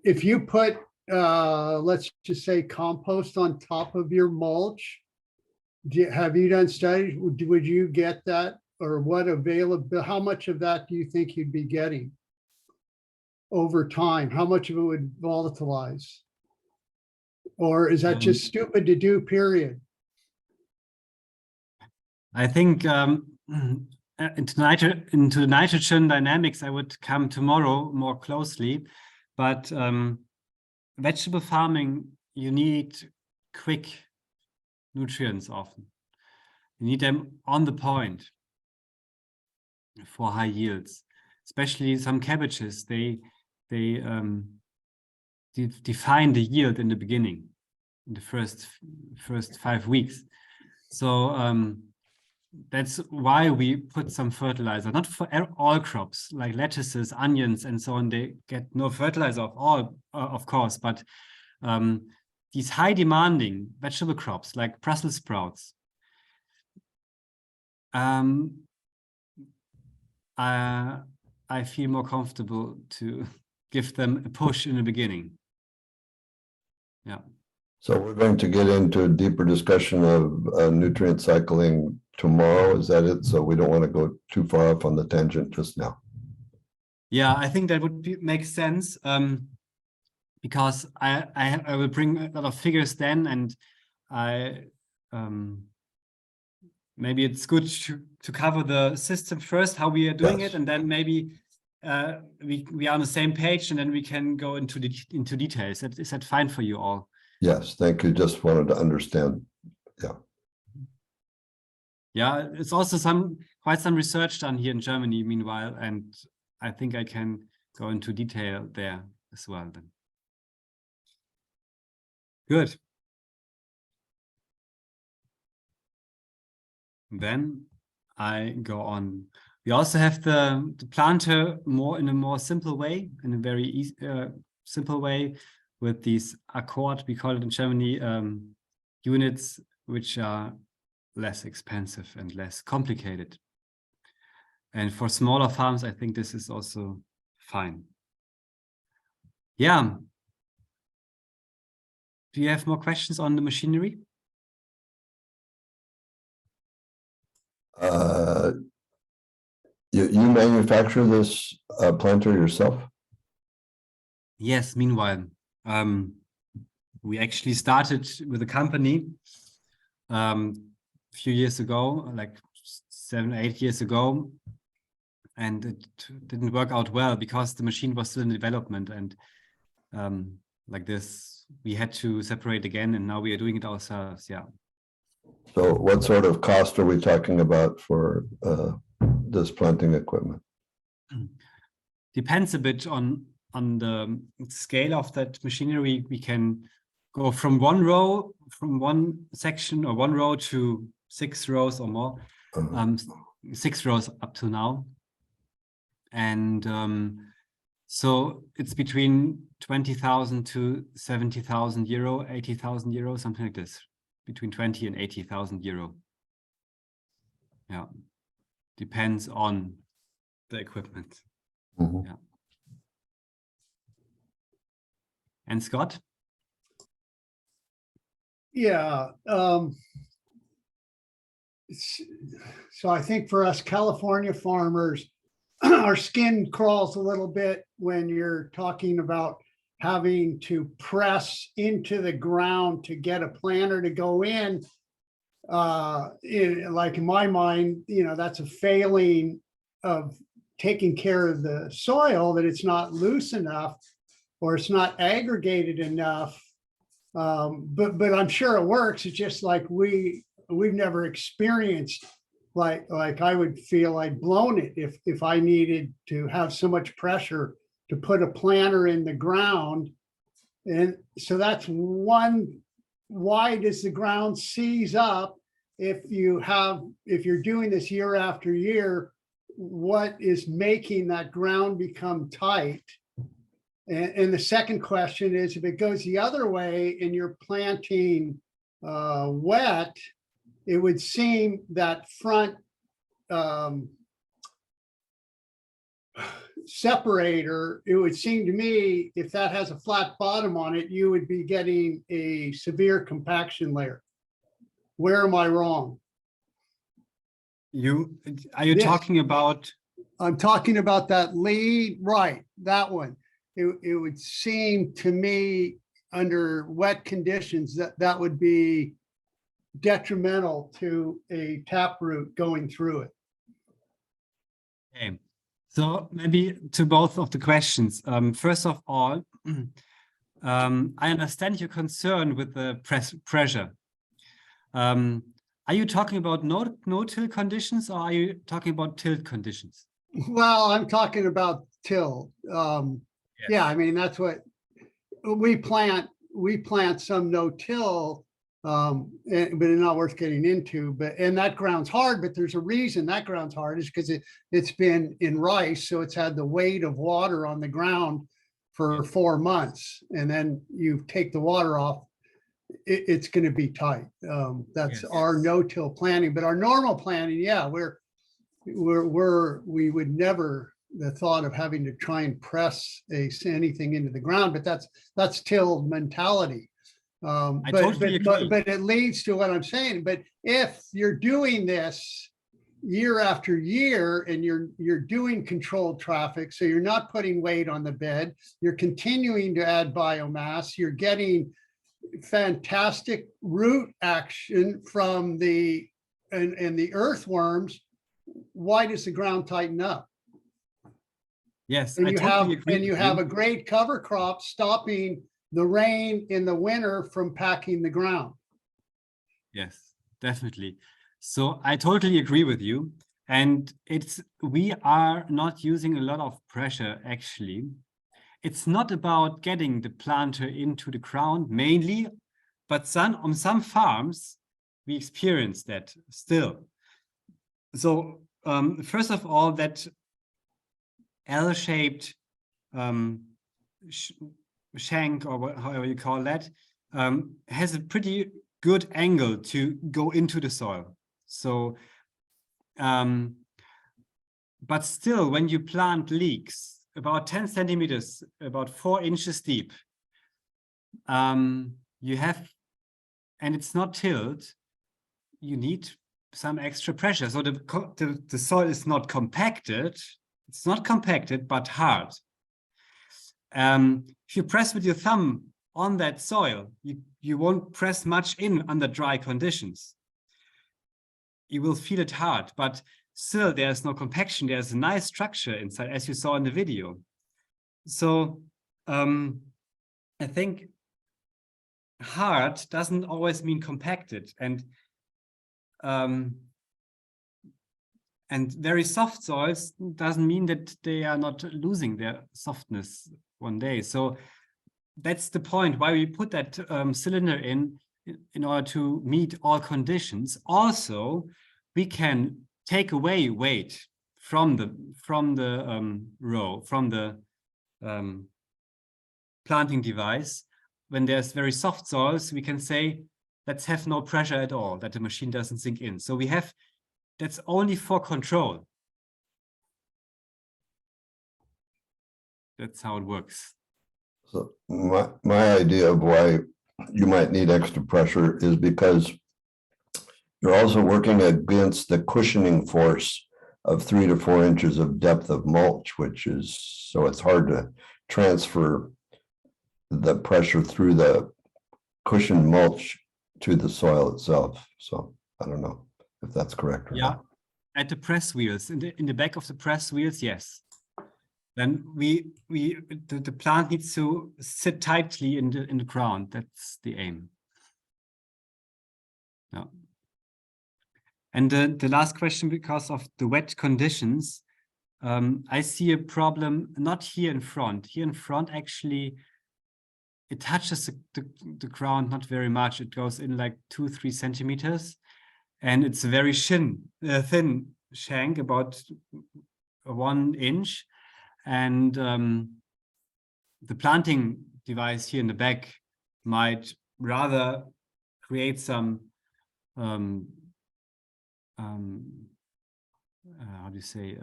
If you put, let's just say compost on top of your mulch, have you done studies? Would you get that, or what available, how much of that do you think you'd be getting over time? How much of it would volatilize? Or is that just stupid to do, period? I think into nitrogen dynamics, I would come tomorrow more closely, but vegetable farming, you need quick nutrients often. You need them on the point for high yields, especially some cabbages. They define the yield in the beginning, in the first 5 weeks. So that's why we put some fertilizer, not for all crops like lettuces, onions, and so on. They get no fertilizer of all, of course, but these high demanding vegetable crops like Brussels sprouts, I feel more comfortable to give them a push in the beginning. Yeah. So we're going to get into a deeper discussion of nutrient cycling tomorrow. Is that it? So we don't want to go too far off on the tangent just now. Yeah, I think that would make sense, because I will bring a lot of figures then, and maybe it's good to cover the system first, how we are doing it, and then maybe we are on the same page, and then we can go into details. Is that fine for you all? Yes, thank you. Just wanted to understand. Yeah. Yeah, it's also quite some research done here in Germany meanwhile, and I think I can go into detail there as well then. Good. Then I go on. We also have the planter in a more simple way, in a very easy, simple way, with these Accord, we call it in Germany, units which are less expensive and less complicated. And for smaller farms, I think this is also fine. Yeah. Do you have more questions on the machinery? You manufacture this planter yourself? Yes, meanwhile. We actually started with a company a few years ago, like 7, 8 years ago, and it didn't work out well because the machine was still in development, and like this, we had to separate again, and now we are doing it ourselves. Yeah. So what sort of cost are we talking about for this planting equipment? Depends a bit on the scale of that machinery. We can go from one section or one row to 6 rows or more, 6 rows up to now. And so it's between 20,000 to 70,000 euro, 80,000 euro, something like this, between 20 and 80,000 euro. Yeah, depends on the equipment. Mm-hmm. Yeah. And Scott? Yeah. So I think for us California farmers, our skin crawls a little bit when you're talking about having to press into the ground to get a planter to go in. Like in my mind, that's a failing of taking care of the soil, that it's not loose enough or it's not aggregated enough. But I'm sure it works. It's just like we've never experienced like I would feel I'd blown it if I needed to have so much pressure to put a planter in the ground. And so that's one, why does the ground seize up if you're doing this year after year? What is making that ground become tight? And the second question is, if it goes the other way and you're planting wet, it would seem that front separator, it would seem to me, if that has a flat bottom on it, you would be getting a severe compaction layer. Where am I wrong? Are you This. talking about? I'm talking about that lead, right, that one. It would seem to me under wet conditions that would be detrimental to a taproot going through it. Okay, so maybe to both of the questions. First of all, I understand your concern with the pressure. Are you talking about no-till conditions, or are you talking about tilt conditions? Well, I'm talking about till. Yes. Yeah, I mean, that's what we plant some no-till, but it's not worth getting into. And that ground's hard, but there's a reason that ground's hard, is because it's been in rice, so it's had the weight of water on the ground for 4 months, and then you take the water off, it's going to be tight. That's our no-till planting, but our normal planting, yeah, we would never the thought of having to try and press anything into the ground, but that's till mentality. But it leads to what I'm saying. But if you're doing this year after year and you're doing controlled traffic, so you're not putting weight on the bed, you're continuing to add biomass, you're getting fantastic root action from the earthworms, why does the ground tighten up? Yes, and you have a great cover crop stopping the rain in the winter from packing the ground. Yes, definitely. So I totally agree with you. And we are not using a lot of pressure, actually. It's not about getting the planter into the ground mainly, but on some farms, we experience that still. So first of all, that L-shaped shank, or however you call that, has a pretty good angle to go into the soil. So, but still, when you plant leeks about 10 centimeters, about 4 inches deep, you have, and it's not tilled, you need some extra pressure. So the soil is not compacted. It's not compacted, but hard. If you press with your thumb on that soil, you won't press much in under dry conditions. You will feel it hard, but still there's no compaction. There's a nice structure inside, as you saw in the video. So I think hard doesn't always mean compacted, and very soft soils doesn't mean that they are not losing their softness one day. So that's the point why we put that cylinder in order to meet all conditions. Also, we can take away weight from the planting device. When there's very soft soils, we can say, let's have no pressure at all, that the machine doesn't sink in. So we have, that's only for control. That's how it works. So my idea of why you might need extra pressure is because you're also working against the cushioning force of 3 to 4 inches of depth of mulch, which is, so it's hard to transfer the pressure through the cushioned mulch to the soil itself. So I don't know if that's correct or not. At the press wheels, in the back of the press wheels, yes. Then the plant needs to sit tightly in the ground. That's the aim. Yeah. And the last question, because of the wet conditions, I see a problem not here in front. Here in front, actually, it touches the ground not very much. It goes in like 2-3 centimeters, and it's a very thin shank, about 1 inch. And the planting device here in the back might rather create some how do you say,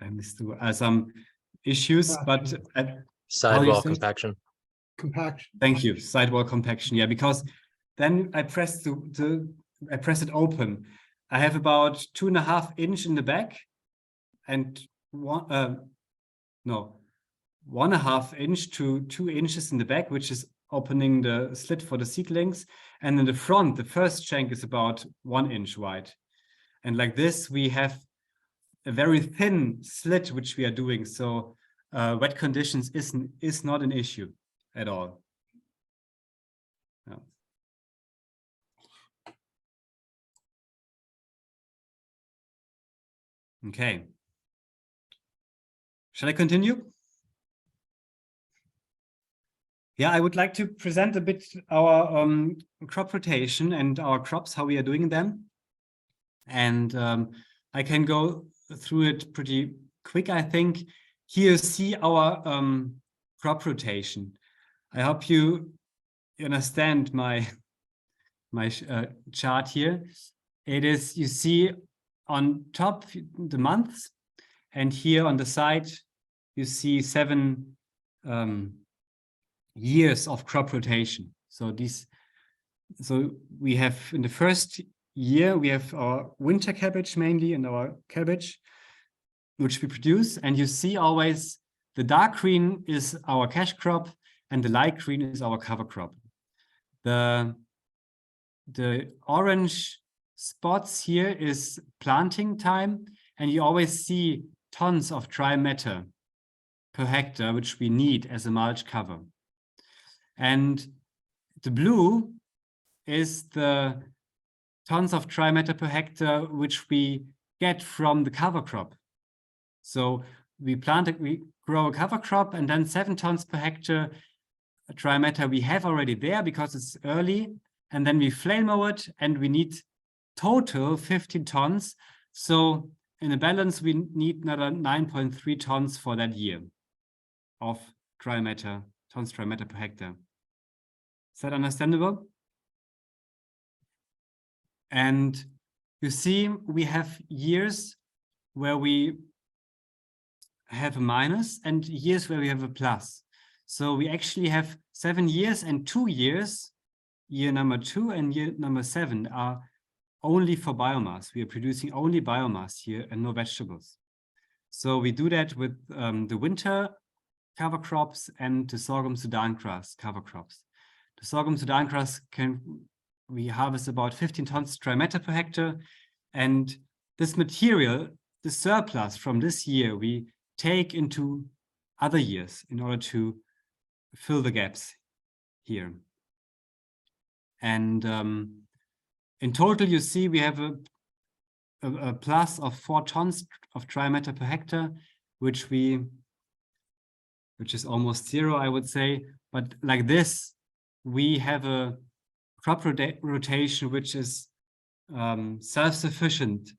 I missed the word, some issues, but Sidewall compaction. Compaction. thank you, sidewall compaction. Yeah, because then I press I press it open. I have about 2.5 inch in the back, and 1.5 inch to 2 inches in the back, which is opening the slit for the seedlings. And in the front, the first shank is about 1 inch wide. And like this, we have a very thin slit, which we are doing. So wet conditions is not an issue at all. Yeah. Okay. Shall I continue? Yeah, I would like to present a bit our crop rotation and our crops, how we are doing them. And I can go through it pretty quick, I think. Here you see our crop rotation. I hope you understand my chart here. It is, you see on top the months, and here on the side you see 7 years of crop rotation. So we have, in the first year, we have our winter cabbage mainly, and our cabbage which we produce. And you see always the dark green is our cash crop and the light green is our cover crop. The orange spots here is planting time, and you always see tons of dry matter per hectare, which we need as a mulch cover. And the blue is the tons of dry matter per hectare which we get from the cover crop. So we grow a cover crop, and then 7 tons per hectare dry matter we have already there because it's early, and then we flame mow it, and we need total 15 tons. So in a balance, we need another 9.3 tons for that year of tons dry matter per hectare. Is that understandable? And you see, we have years where we have a minus and years where we have a plus. So we actually have 7 years and 2 years. Year number 2 and year number 7 are only for biomass. We are producing only biomass here and no vegetables. So we do that with the winter cover crops and the sorghum Sudan grass cover crops. The sorghum Sudan grass we harvest about 15 tons dry matter per hectare, and this material, the surplus from this year, we take into other years in order to fill the gaps here. And in total, you see we have a plus of 4 tons of dry matter per hectare, which is almost 0, I would say. But like this, we have a crop rotation which is self-sufficient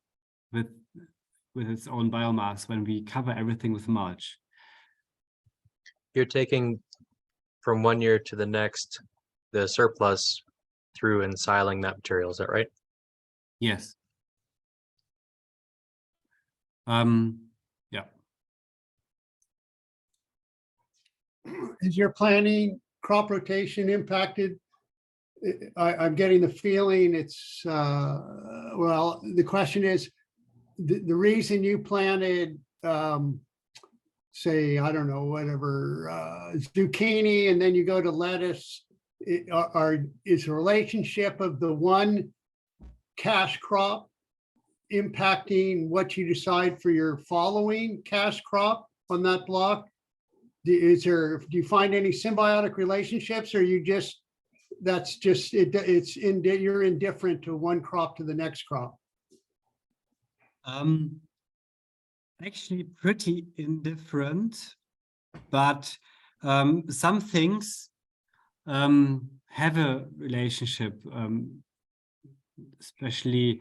with its own biomass when we cover everything with mulch. You're taking from one year to the next the surplus through and siling that material, is that right? Yes. Yeah. Is your planning crop rotation impacted? I'm getting the feeling it's, well, the question is, the reason you planted, say, I don't know, whatever, zucchini, and then you go to lettuce, is the relationship of the one cash crop impacting what you decide for your following cash crop on that block? Do you find any symbiotic relationships, or you just that's just, you're indifferent to one crop to the next crop? Actually pretty indifferent, but some things have a relationship, especially,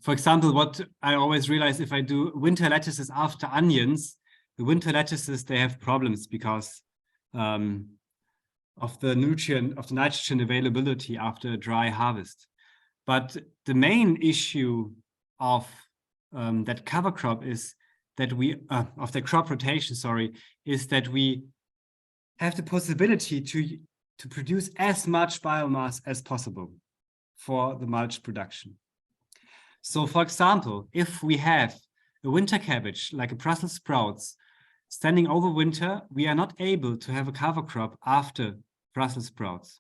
for example, what I always realize if I do winter lettuces after onions, the winter lettuces, they have problems because of the nitrogen availability after a dry harvest. But the main issue of that cover crop is that of the crop rotation, sorry, is that we have the possibility to produce as much biomass as possible for the mulch production. So for example, if we have a winter cabbage, like a Brussels sprouts, standing over winter, we are not able to have a cover crop after Brussels sprouts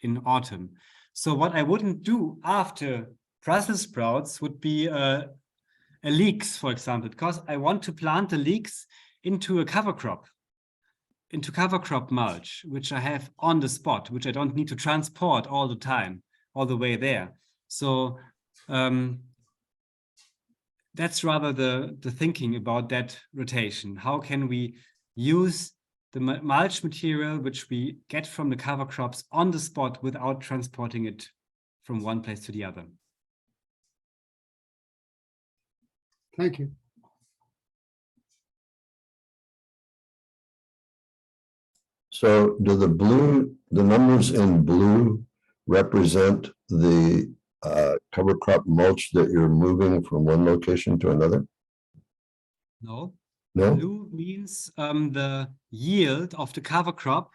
in autumn. So what I wouldn't do after Brussels sprouts would be a leeks, for example, because I want to plant the leeks into a cover crop, into cover crop mulch, which I have on the spot, which I don't need to transport all the time, all the way there. So that's rather the thinking about that rotation. How can we use the mulch material which we get from the cover crops on the spot without transporting it from one place to the other? Thank you. So do the numbers in blue represent the cover crop mulch that you're moving from one location to another? No. No? Blue means the yield of the cover crop,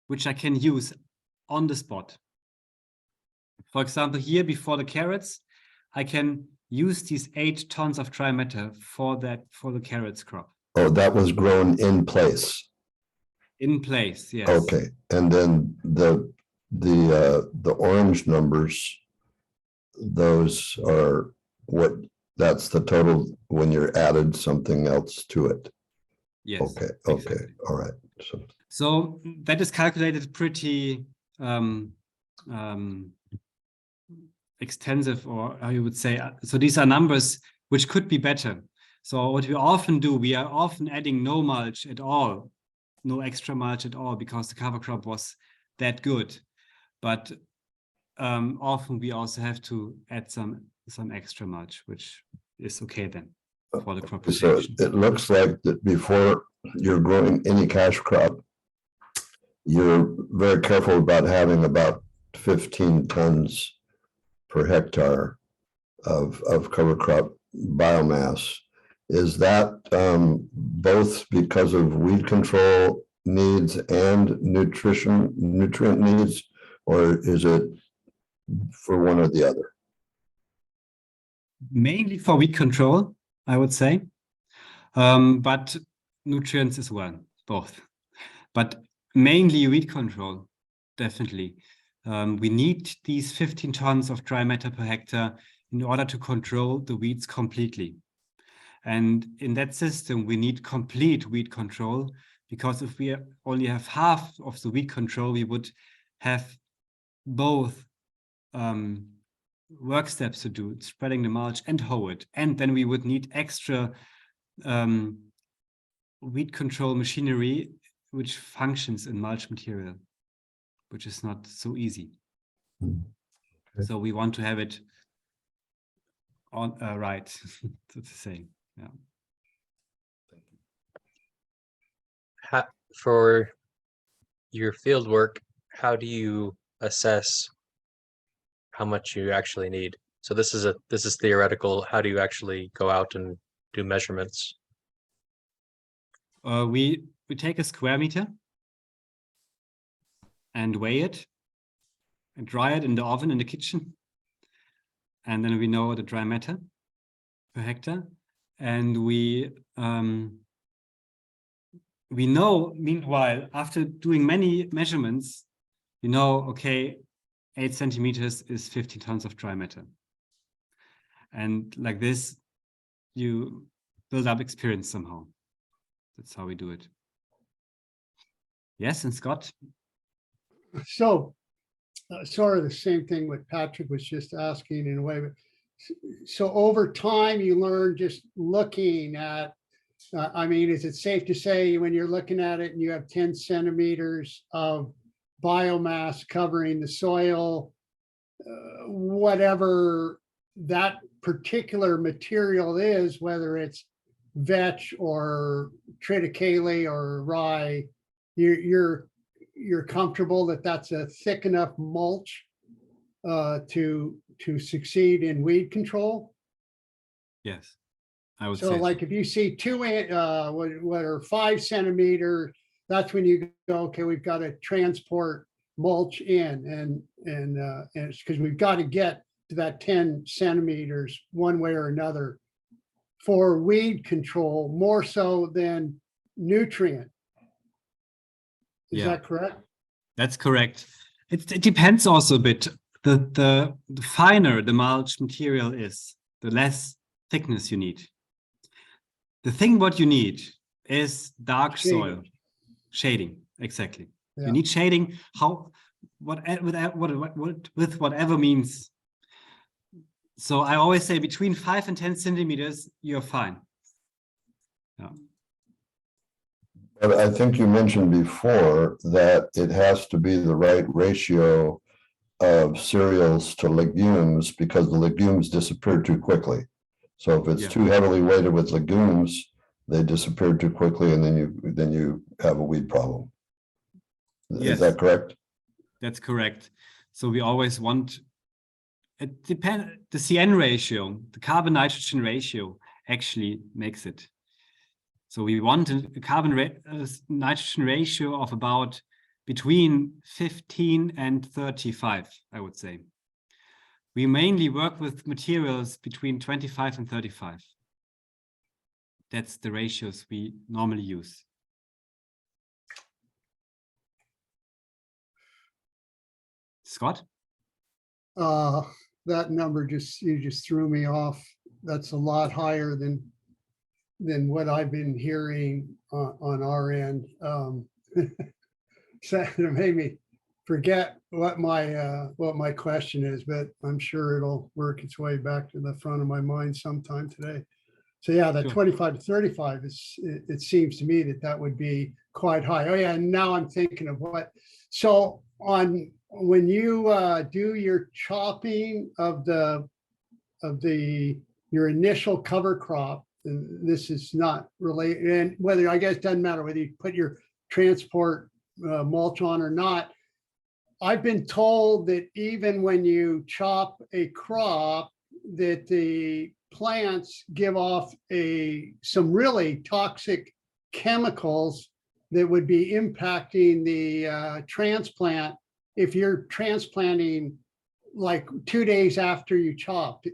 which I can use on the spot. For example, here before the carrots, I can use these 8 tons of dry matter for the carrots crop. Oh, that was grown in place. In place, yes. Okay, and then the orange numbers, those are that's the total when you're added something else to it. Yes. Okay, exactly. all right. So that is calculated pretty extensive, or how you would say. So these are numbers which could be better. So what we often do, we are often adding no mulch at all, no extra mulch at all, because the cover crop was that good. But often we also have to add some extra mulch, which is okay then for the crop rotation. So it looks like that before you're growing any cash crop, you're very careful about having about 15 tons per hectare of cover crop biomass. Is that both because of weed control needs and nutrient needs, or is it for one or the other? Mainly for weed control, I would say, but nutrients as well, both. But mainly weed control, definitely. We need these 15 tons of dry matter per hectare in order to control the weeds completely. And in that system, we need complete weed control, because if we only have half of the weed control, we would have both work steps to do, spreading the mulch and hoe it. And then we would need extra weed control machinery, which functions in mulch material, which is not so easy. Okay. So we want to have it on right, so to say. Yeah. For your field work, how do you assess how much you actually need? So this is theoretical. How do you actually go out and do measurements? We take a square meter and weigh it and dry it in the oven in the kitchen, and then we know the dry matter per hectare, and we know, meanwhile, after doing many measurements, you know, okay, 8 centimeters is 15 tons of dry matter. And like this, you build up experience somehow. That's how we do it. Yes, and Scott? So sort of the same thing what Patrick was just asking in a way, but so over time you learn just looking at, I mean, is it safe to say when you're looking at it and you have 10 centimeters of biomass covering the soil, whatever that particular material is, whether it's vetch or triticale or rye, you're comfortable that that's a thick enough mulch to succeed in weed control? Yes, I would So say like if you see what are 5 centimeter, that's when you go, okay, we've got to transport mulch in and it's because we've got to get to that 10 centimeters one way or another for weed control, more so than nutrient. Is that correct? That's correct. It depends also a bit. The finer the mulch material is, the less thickness you need. The thing what you need is dark soil, shading, exactly. Yeah. You need shading, with whatever means. So I always say between 5 and 10 centimeters, you're fine. Yeah. But I think you mentioned before that it has to be the right ratio of cereals to legumes because the legumes disappear too quickly. So if it's too heavily weighted with legumes, they disappear too quickly, and then you have a weed problem. Is that correct? That's correct. So we always want, it depends, the CN ratio, the carbon nitrogen ratio actually makes it. So we want a carbon nitrogen ratio of about between 15 and 35, I would say. We mainly work with materials between 25 and 35. That's the ratios we normally use. Scott? That number you just threw me off. That's a lot higher than what I've been hearing on our end. So it made me forget what my question is, but I'm sure it'll work its way back to the front of my mind sometime today. So yeah, that 25 to 35 it seems to me that would be quite high. Oh yeah, and now I'm thinking of what. So when you do your chopping of your initial cover crop, and this is not related, and whether, I guess, doesn't matter whether you put your transport mulch on or not. I've been told that even when you chop a crop, that the plants give off some really toxic chemicals that would be impacting the transplant if you're transplanting like 2 days after you chopped.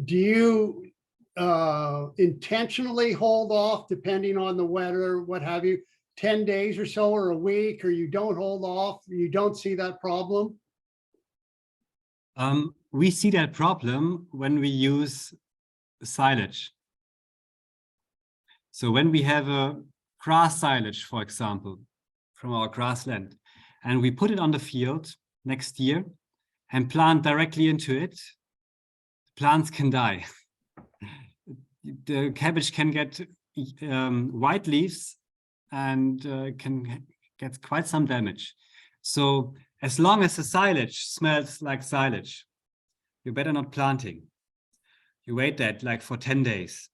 Do you intentionally hold off, depending on the weather, what have you, 10 days or so, or a week, or you don't hold off, you don't see that problem? We see that problem when we use silage. So when we have a grass silage, for example, from our grassland, and we put it on the field next year and plant directly into it, plants can die. The cabbage can get white leaves and can get quite some damage. So as long as the silage smells like silage, you better not planting. You wait that like for 10 days.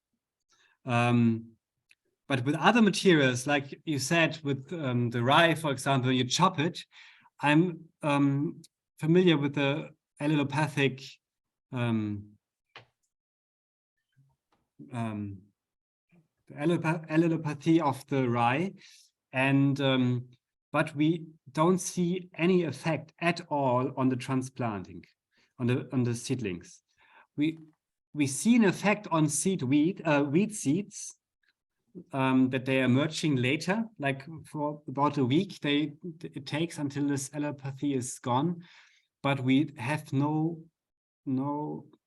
But with other materials, like you said, with the rye, for example, you chop it. I'm familiar with the allelopathic allelopathy of the rye, and but we don't see any effect at all on the transplanting, on the seedlings. We see an effect on wheat seeds, that they are emerging later, like for about a week. It takes until this allelopathy is gone, but we have no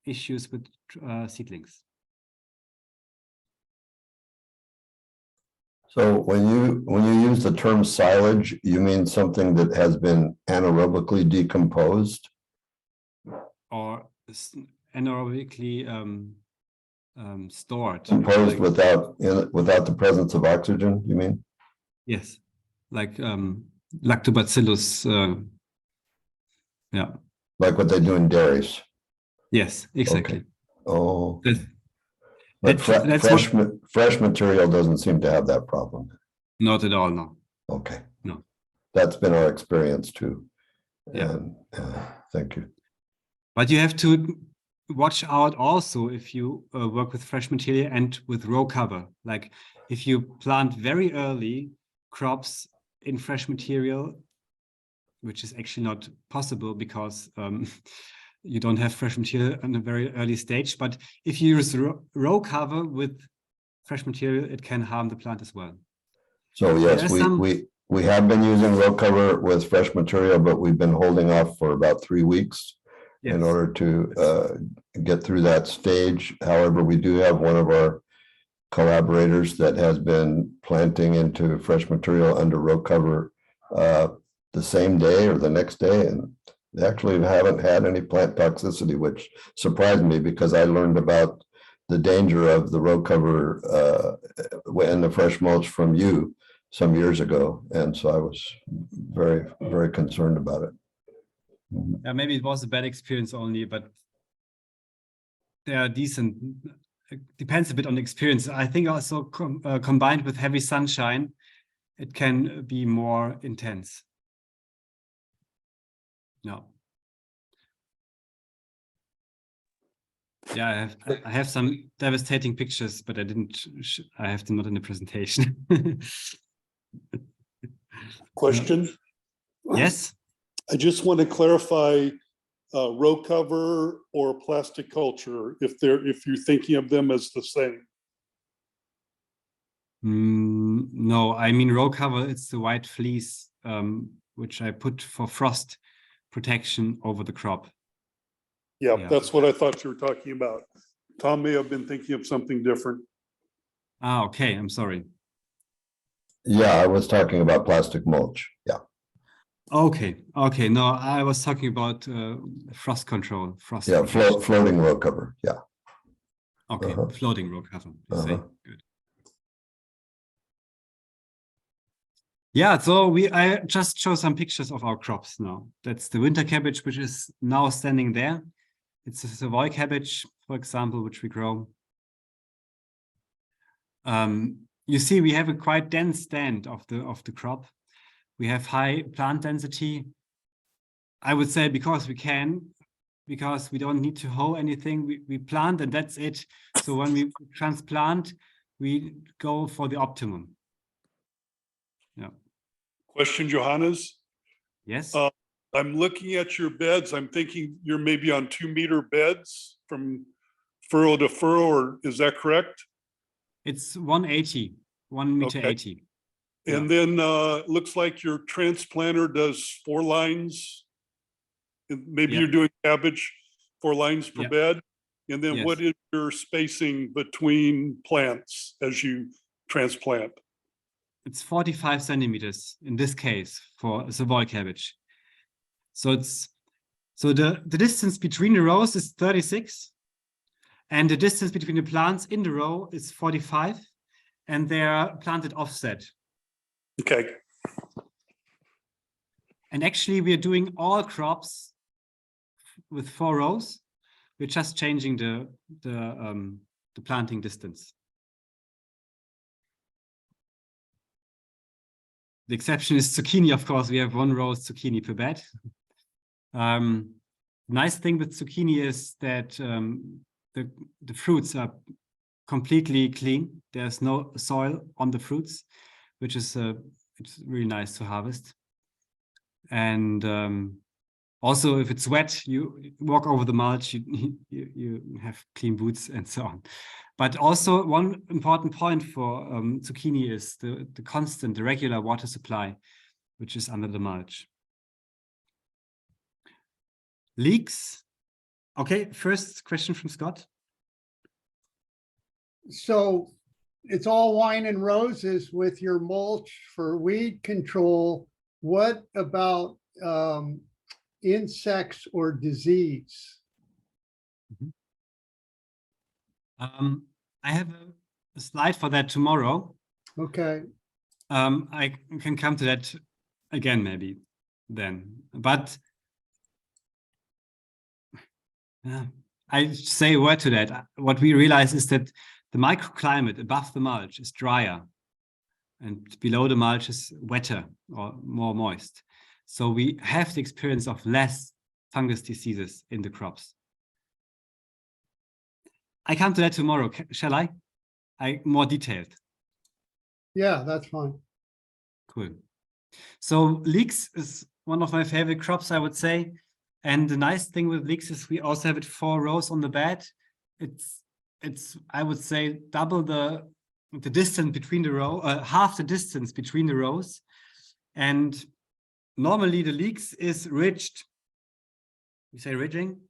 issues with seedlings. So when you use the term silage, you mean something that has been anaerobically decomposed? Or anaerobically stored. Composed Like, without the presence of oxygen, you mean? yes, like lactobacillus. Yeah. Like what they do in dairies? Yes, exactly. Oh, That- but that's what- fresh material doesn't seem to have that problem. Not at all, no. Okay. No. That's been our experience too. Yeah. And thank you. But you have to watch out also if you work with fresh material and with row cover. Like if you plant very early crops in fresh material, which is actually not possible because you don't have fresh material in a very early stage. But if you use row cover with fresh material, it can harm the plant as well. So yes, we have been using row cover with fresh material, but we've been holding off for about 3 weeks in order to get through that stage. However, we do have one of our collaborators that has been planting into fresh material under row cover the same day or the next day, and they actually haven't had any plant toxicity, which surprised me because I learned about the danger of the row cover and the fresh mulch from you some years ago, and so I was very, very concerned about it. Maybe it was a bad experience only, but they are decent. It depends a bit on the experience. I think also combined with heavy sunshine, it can be more intense. No. Yeah, I have some devastating pictures, but I didn't. I have them not in the presentation. Question? Yes. I just want to clarify row cover or plastic culture, if you're thinking of them as the same. No, I mean row cover. It's the white fleece, which I put for frost protection over the crop. Yeah, that's what I thought you were talking about. Tom may have been thinking of something different. Ah, okay. I'm sorry. Yeah, I was talking about plastic mulch. Yeah. Okay. Okay. No, I was talking about frost control. Frost. Yeah, floating row cover. Yeah. Okay. Floating row cover. You say. Good. Yeah, so I just show some pictures of our crops now. That's the winter cabbage, which is now standing there. It's a Savoy cabbage, for example, which we grow. You see, we have a quite dense stand of the crop. We have high plant density. I would say because we don't need to hoe anything. We plant and that's it. So when we transplant, we go for the optimum. Yeah. Question, Johannes? Yes. I'm looking at your beds. I'm thinking you're maybe on 2-meter beds from furrow to furrow, or is that correct? It's 180, 1 meter 80. And then looks like your transplanter does 4 lines. Maybe you're doing cabbage, 4 lines per bed. And then what is your spacing between plants as you transplant? It's 45 centimeters in this case for Savoy cabbage. So the distance between the rows is 36, and the distance between the plants in the row is 45, and they are planted offset. Okay. And actually, we are doing all crops with 4 rows. We're just changing the planting distance. The exception is zucchini, of course. We have 1 row of zucchini per bed. Nice thing with zucchini is that the fruits are completely clean. There's no soil on the fruits, which is it's really nice to harvest. And also, if it's wet, you walk over the mulch, you have clean boots and so on. But also one important point for zucchini is the constant, the regular water supply, which is under the mulch. Leaks. Okay, first question from Scott. So it's all wine and roses with your mulch for weed control. What about insects or disease? I have a slide for that tomorrow. Okay. I can come to that again maybe then, but I say a word to that. What we realize is that the microclimate above the mulch is drier and below the mulch is wetter or more moist. So we have the experience of less fungus diseases in the crops. I come to that tomorrow, shall I? More detailed. Yeah, that's fine. Cool. So leeks is one of my favorite crops, I would say. And the nice thing with leeks is we also have it 4 rows on the bed. It's I would say double the distance between the row, half the distance between the rows. And normally the leeks is ridged, we say ridging,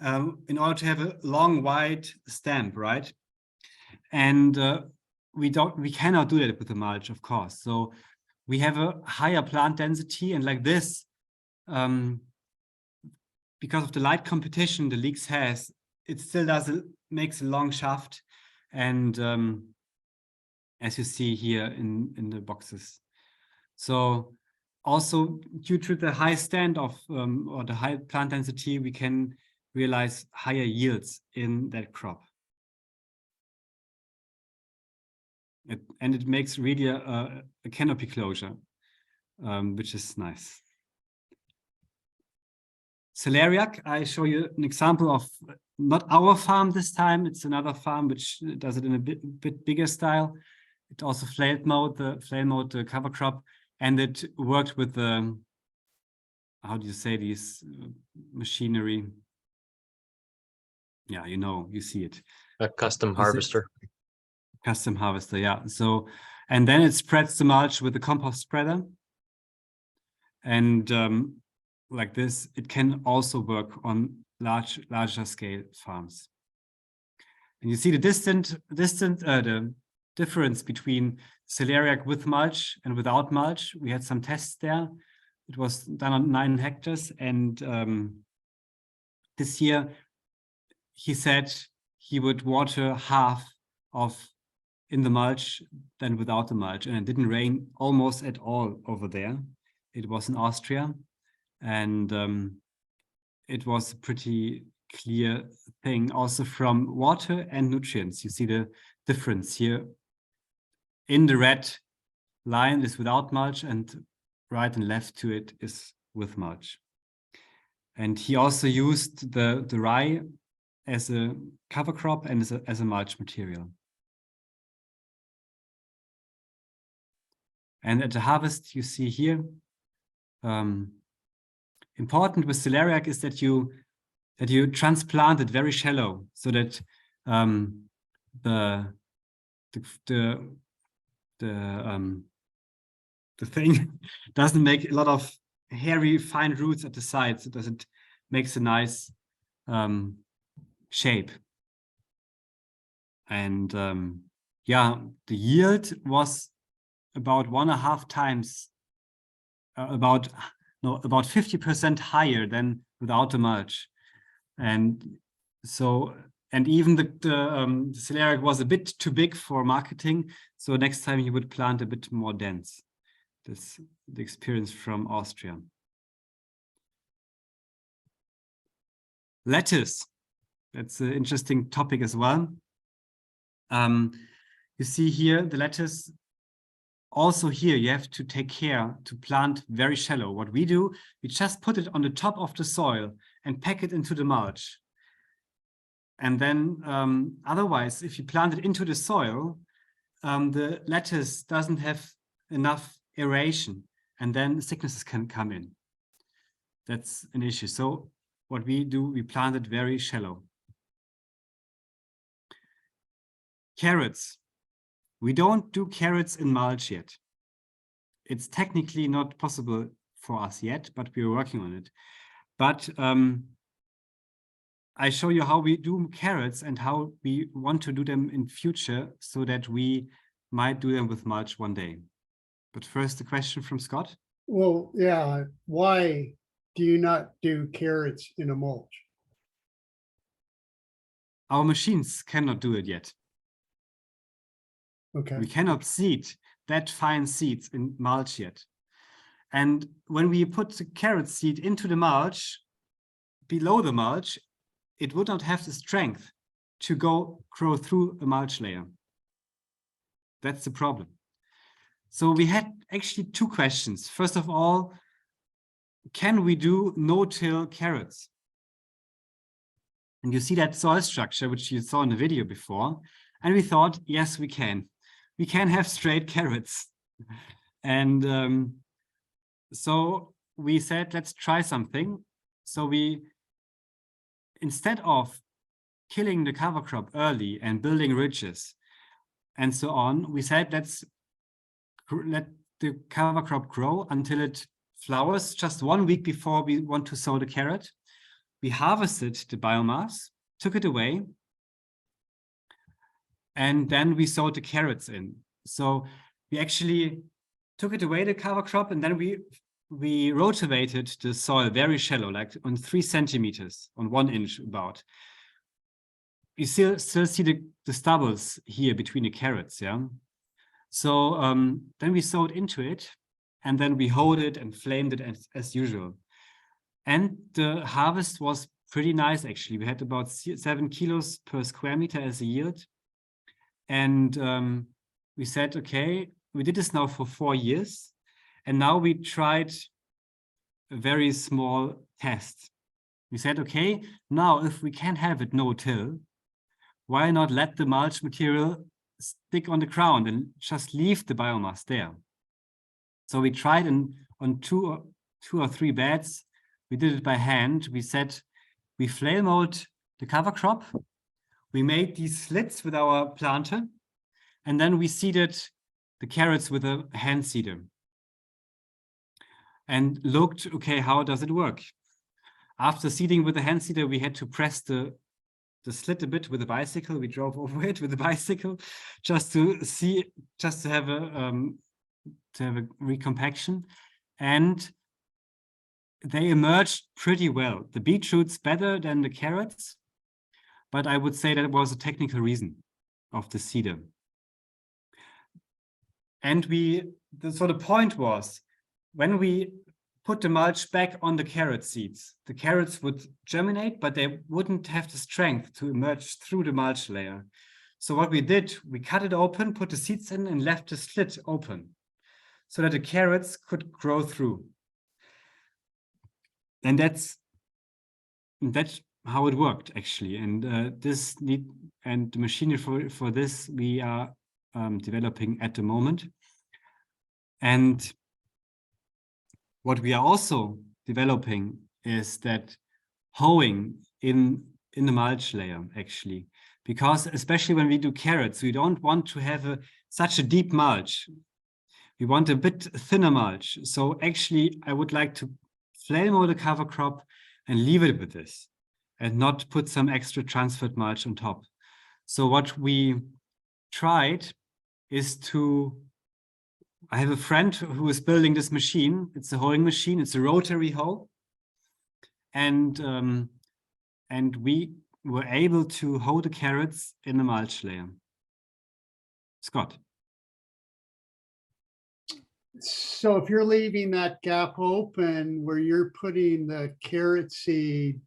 in order to have a long wide stamp, right? And we cannot do that with the mulch, of course. So we have a higher plant density, and like this, because of the light competition the leeks has, it still makes a long shaft, and as you see here in the boxes. So also due to the high stand of or the high plant density, we can realize higher yields in that crop. And it makes really a canopy closure, which is nice. Celeriac, I show you an example of not our farm this time. It's another farm which does it in a bit bigger style. It also flail mowed the cover crop, and it worked with the, how do you say these machinery? Yeah, you see it. A custom harvester. Custom harvester, yeah. So, and then it spreads the mulch with the compost spreader. And like this, it can also work on larger scale farms. And you see the the difference between celeriac with mulch and without mulch. We had some tests there. It was done on 9 hectares, and this year he said he would water half of in the mulch than without the mulch, and it didn't rain almost at all over there. It was in Austria, and it was a pretty clear thing also from water and nutrients. You see the difference here. In the red line is without mulch, and right and left to it is with mulch. And he also used the rye as a cover crop and as a mulch material. And at the harvest, you see here, important with celeriac is that you transplant it very shallow, so that the thing doesn't make a lot of hairy fine roots at the sides, so that it makes a nice shape. And yeah, the yield was about 1.5 times, about 50% higher than without the mulch. And so, and even the celeriac was a bit too big for marketing, so next time he would plant a bit more dense. That's the experience from Austria. Lettuce, that's an interesting topic as well. You see here the lettuce. Also here, you have to take care to plant very shallow. What we do, we just put it on the top of the soil and pack it into the mulch. And then otherwise, if you plant it into the soil, the lettuce doesn't have enough aeration, and then sicknesses can come in. That's an issue. So what we do, we plant it very shallow. Carrots. We don't do carrots in mulch yet. It's technically not possible for us yet, but we're working on it. But I show you how we do carrots and how we want to do them in future so that we might do them with mulch one day. But first, the question from Scott. Well, yeah, why do you not do carrots in a mulch? Our machines cannot do it yet. Okay, We cannot seed that fine seeds in mulch yet. And when we put the carrot seed into the mulch, below the mulch, it would not have the strength to grow through a mulch layer. That's the problem. So we had actually two questions. First of all, can we do no-till carrots? And you see that soil structure, which you saw in the video before. And we thought, yes, we can. We can have straight carrots. And so we said, let's try something. So we, instead of killing the cover crop early and building ridges and so on, we said, let's let the cover crop grow until it flowers just 1 week before we want to sow the carrot. We harvested the biomass, took it away, and then we sowed the carrots in. So we actually took it away, the cover crop, and then we rotivated the soil very shallow, like on 3 centimeters, on 1 inch about. You still see the stubbles here between the carrots, yeah? So then we sowed into it, and then we hoed it and flamed it as usual. And the harvest was pretty nice, actually. We had about 7 kilos per square meter as a yield. And we said, okay, we did this now for 4 years. And now we tried a very small test. We said, okay, now if we can have it no-till, why not let the mulch material stick on the ground and just leave the biomass there? So we tried on two or three beds. We did it by hand. We said, we flail mowed the cover crop. We made these slits with our planter, and then we seeded the carrots with a hand seeder. And looked, okay, how does it work? After seeding with the hand seeder, we had to press the slit a bit with a bicycle. We drove over it with a bicycle just to see, just to have a recompaction. And they emerged pretty well. The beetroots better than the carrots, but I would say that was a technical reason of the seeder. And so the point was, when we put the mulch back on the carrot seeds, the carrots would germinate, but they wouldn't have the strength to emerge through the mulch layer. So what we did, we cut it open, put the seeds in, and left the slit open so that the carrots could grow through. And that's how it worked, actually. And the machinery for this we are developing at the moment. And what we are also developing is that hoeing in the mulch layer, actually, because especially when we do carrots, we don't want to have such a deep mulch. We want a bit thinner mulch. So actually, I would like to flail mow the cover crop and leave it with this and not put some extra transferred mulch on top. So what we tried is I have a friend who is building this machine. It's a hoeing machine. It's a rotary hoe. And we were able to hoe the carrots in the mulch layer. Scott. So if you're leaving that gap open where you're putting the carrot seed,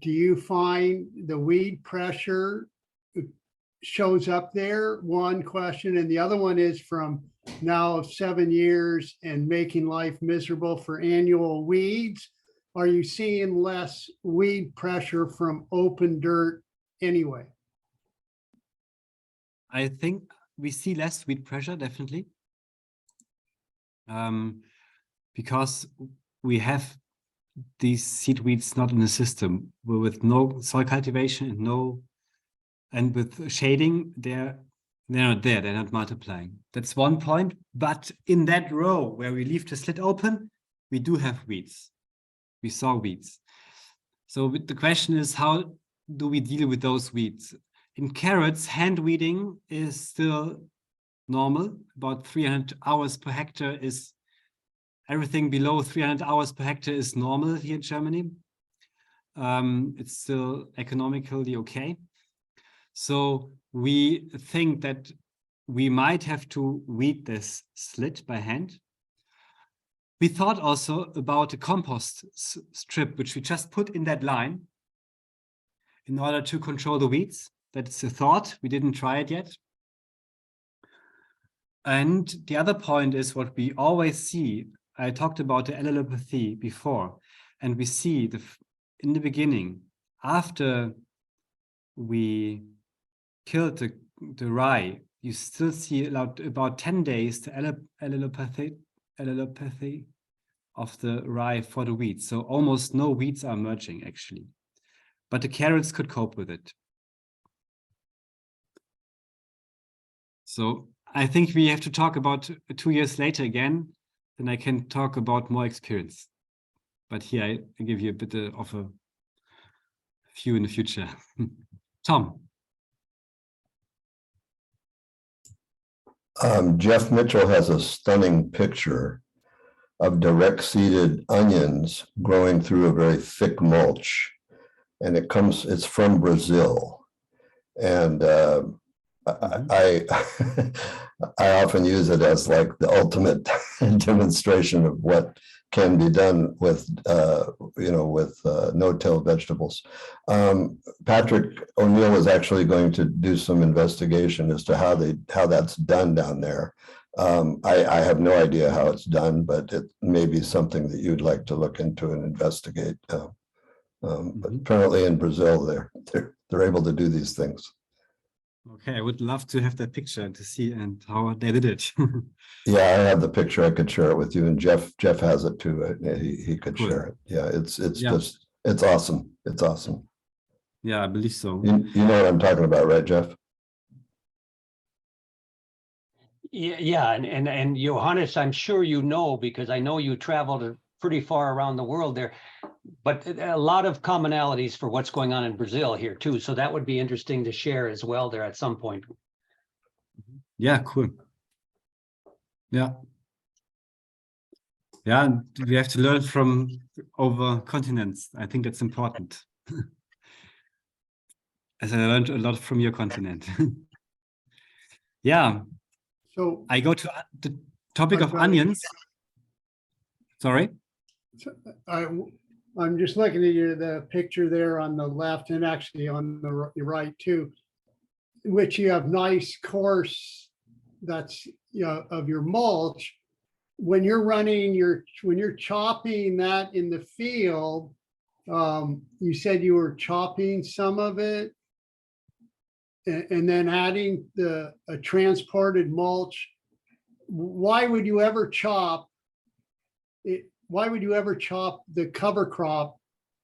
do you find the weed pressure shows up there? One question. And the other one is from now 7 years and making life miserable for annual weeds. Are you seeing less weed pressure from open dirt anyway? I think we see less weed pressure, definitely. Because we have these seed weeds not in the system, with no soil cultivation and with shading, they're not there, they're not multiplying. That's one point. But in that row where we leave the slit open, we do have weeds. We saw weeds. So the question is, how do we deal with those weeds? In carrots, hand weeding is still normal. About 300 hours per hectare is, everything below 300 hours per hectare is normal here in Germany. It's still economically okay. So we think that we might have to weed this slit by hand. We thought also about a compost strip, which we just put in that line in order to control the weeds. That's a thought. We didn't try it yet. And the other point is what we always see. I talked about the allelopathy before, and we see in the beginning, after we killed the rye, you still see about 10 days the allelopathy of the rye for the weeds. So almost no weeds are emerging actually, but the carrots could cope with it. So I think we have to talk about 2 years later again, then I can talk about more experience. But here I give you a bit of a view in the future. Tom. Jeff Mitchell has a stunning picture of direct seeded onions growing through a very thick mulch. And it's from Brazil. And I often use it as like the ultimate demonstration of what can be done with no-till vegetables. Patrick O'Neill is actually going to do some investigation as to how that's done down there. I have no idea how it's done, but it may be something that you'd like to look into and investigate. But apparently in Brazil, they're able to do these things. Okay, I would love to have that picture to see and how they did it. Yeah, I have the picture. I could share it with you, and Jeff has it too. He could share it. Yeah, it's awesome. It's awesome. Yeah, I believe so. You know what I'm talking about, right, Jeff? Yeah, and Johannes, I'm sure you know, because I know you traveled pretty far around the world there, but a lot of commonalities for what's going on in Brazil here too. So that would be interesting to share as well there at some point. Yeah, cool. Yeah. Yeah, and we have to learn from over continents. I think that's important. As I learned a lot from your continent. Yeah. So I go to the topic of onions. Sorry. I'm just looking at the picture there on the left and actually on the right too, which you have nice coarse that's of your mulch. When you're when you're chopping that in the field, you said you were chopping some of it and then adding a transported mulch. Why would you ever chop it? Why would you ever chop the cover crop?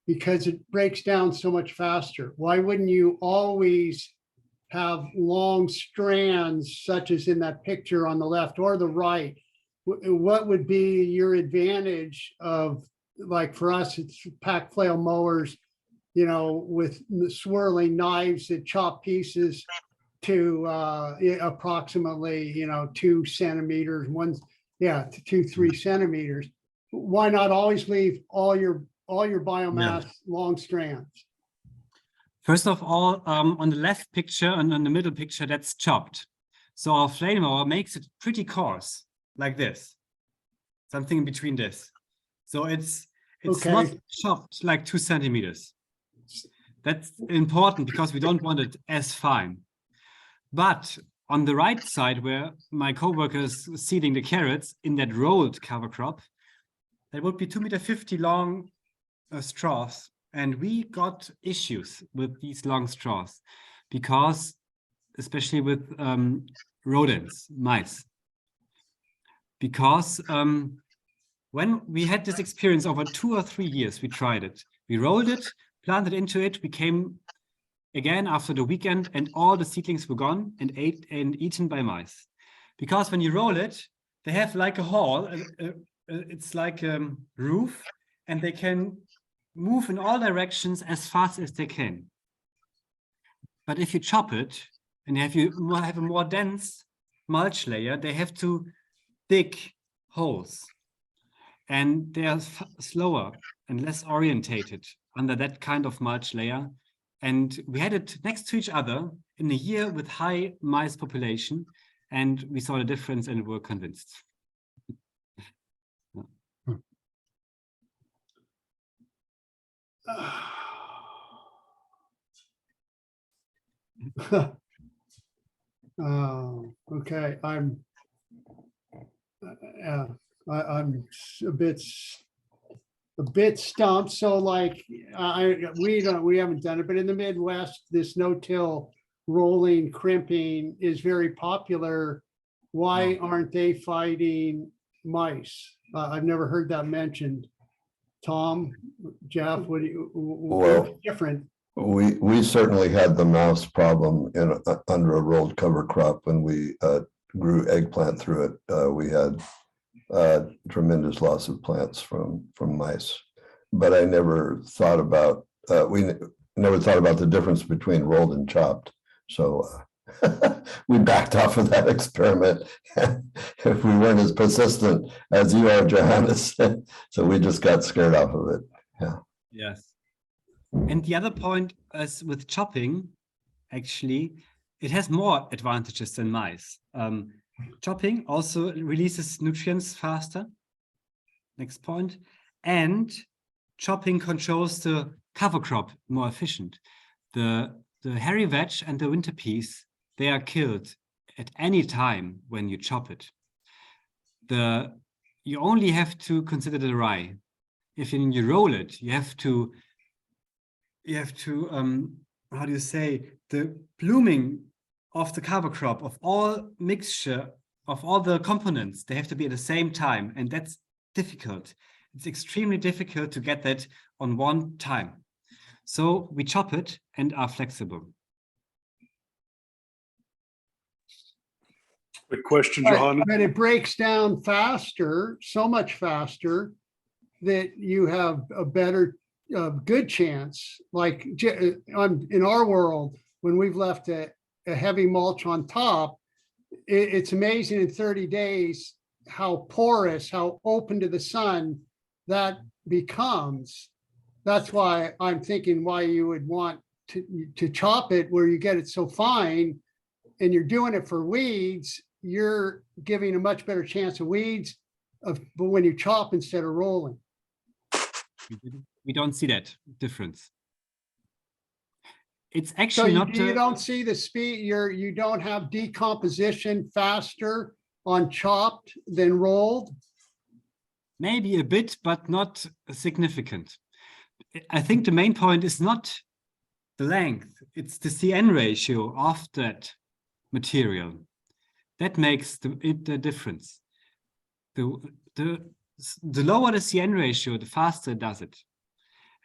Because it breaks down so much faster. Why wouldn't you always have long strands, such as in that picture on the left or the right? What would be your advantage of, like for us, it's pack flail mowers, with the swirling knives that chop pieces to approximately, 2 centimeters, 3 centimeters. Why not always leave all your biomass long strands? First of all, on the left picture and on the middle picture, that's chopped. So our flame mower makes it pretty coarse, like this, something in between this. So it's Okay. not chopped like 2 centimeters. That's important because we don't want it as fine. But on the right side, where my coworker is seeding the carrots in that rolled cover crop, that would be 2.50 meters long straws. And we got issues with these long straws because, especially with rodents, mice, because when we had this experience over 2 or 3 years, we tried it. We rolled it, planted into it. We came again after the weekend and all the seedlings were gone and eaten by mice. Because when you roll it, they have like a hole, it's like a roof, and they can move in all directions as fast as they can. But if you chop it and have a more dense mulch layer, they have to dig holes, and they are slower and less orientated under that kind of mulch layer. And we had it next to each other in a year with high mice population, and we saw the difference and were convinced. Okay, I'm a bit stumped. So like, we haven't done it, but in the Midwest, this no-till rolling crimping is very popular. Why aren't they fighting mice? I've never heard that mentioned. Tom, Jeff, what's different? We certainly had the mouse problem under a rolled cover crop when we grew eggplant through it. We had tremendous loss of plants from mice, but I never thought about never thought about the difference between rolled and chopped. So we backed off of that experiment if we weren't as persistent as you are, Johannes. So we just got scared off of it. Yeah. Yes. And the other point is with chopping, actually, it has more advantages than mice. Chopping also releases nutrients faster. Next point. And chopping controls the cover crop more efficient. The hairy veg and the winter peas, they are killed at any time when you chop it. You only have to consider the rye. If you roll it, you have to how do you say, the blooming of the cover crop, of all mixture, of all the components, they have to be at the same time, and that's difficult. It's extremely difficult to get that on one time. So we chop it and are flexible. Quick question, Johannes. But it breaks down faster, so much faster, that you have a better, good chance. Like in our world, when we've left a heavy mulch on top, it's amazing in 30 days how porous, how open to the sun that becomes. That's why I'm thinking why you would want to chop it where you get it so fine, and you're doing it for weeds. You're giving a much better chance of weeds but when you chop instead of rolling. We don't see that difference. It's actually so not. You don't see the speed. You don't have decomposition faster on chopped than rolled. Maybe a bit, but not significant. I think the main point is not the length; it's the CN ratio of that material. That makes the difference. The lower the CN ratio, the faster it does it.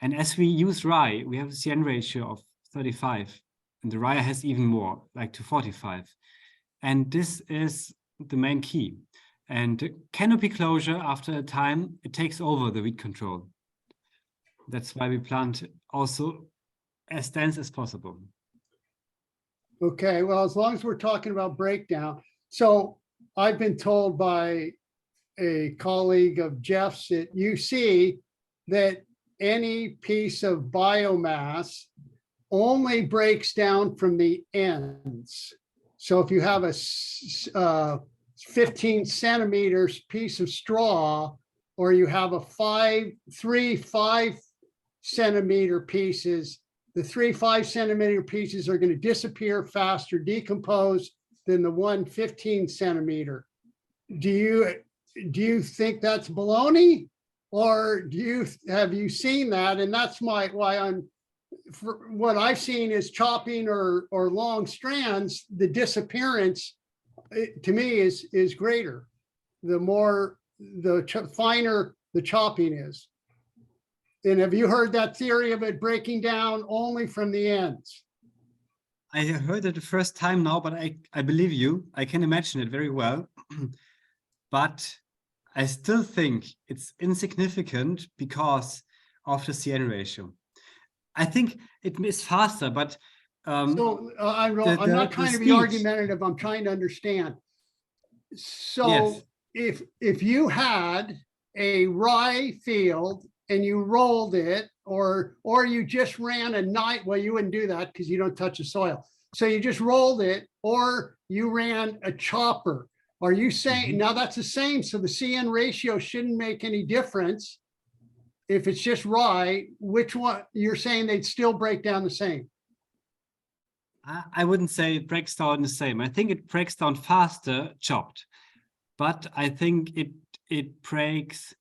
And as we use rye, we have a CN ratio of 35, and the rye has even more, like to 45. And this is the main key. And canopy closure, after a time, it takes over the weed control. That's why we plant also as dense as possible. Okay, well, as long as we're talking about breakdown. So I've been told by a colleague of Jeff's that you see that any piece of biomass only breaks down from the ends. So if you have a 15 centimeters piece of straw, or you have a 3 5 centimeter pieces, the 3 5 centimeter pieces are going to disappear faster, decompose than the 1 15 centimeter. Do you think that's baloney, or have you seen that? And that's why what I've seen is chopping or long strands, the disappearance to me is greater. The finer the chopping is. And have you heard that theory of it breaking down only from the ends? I heard it the first time now, but I believe you. I can imagine it very well. But I still think it's insignificant, because of the CN ratio. I think it is faster, but I'm not trying to be speed. argumentative. I'm trying to understand. So Yes. if you had a rye field and you rolled it, or you just ran a night, well, you wouldn't do that because you don't touch the soil. So you just rolled it, or you ran a chopper. Are you saying now that's the same? So the CN ratio shouldn't make any difference if it's just rye. Which one you're saying they'd still break down the same? I wouldn't say it breaks down the same. I think it breaks down faster chopped, but I think it breaks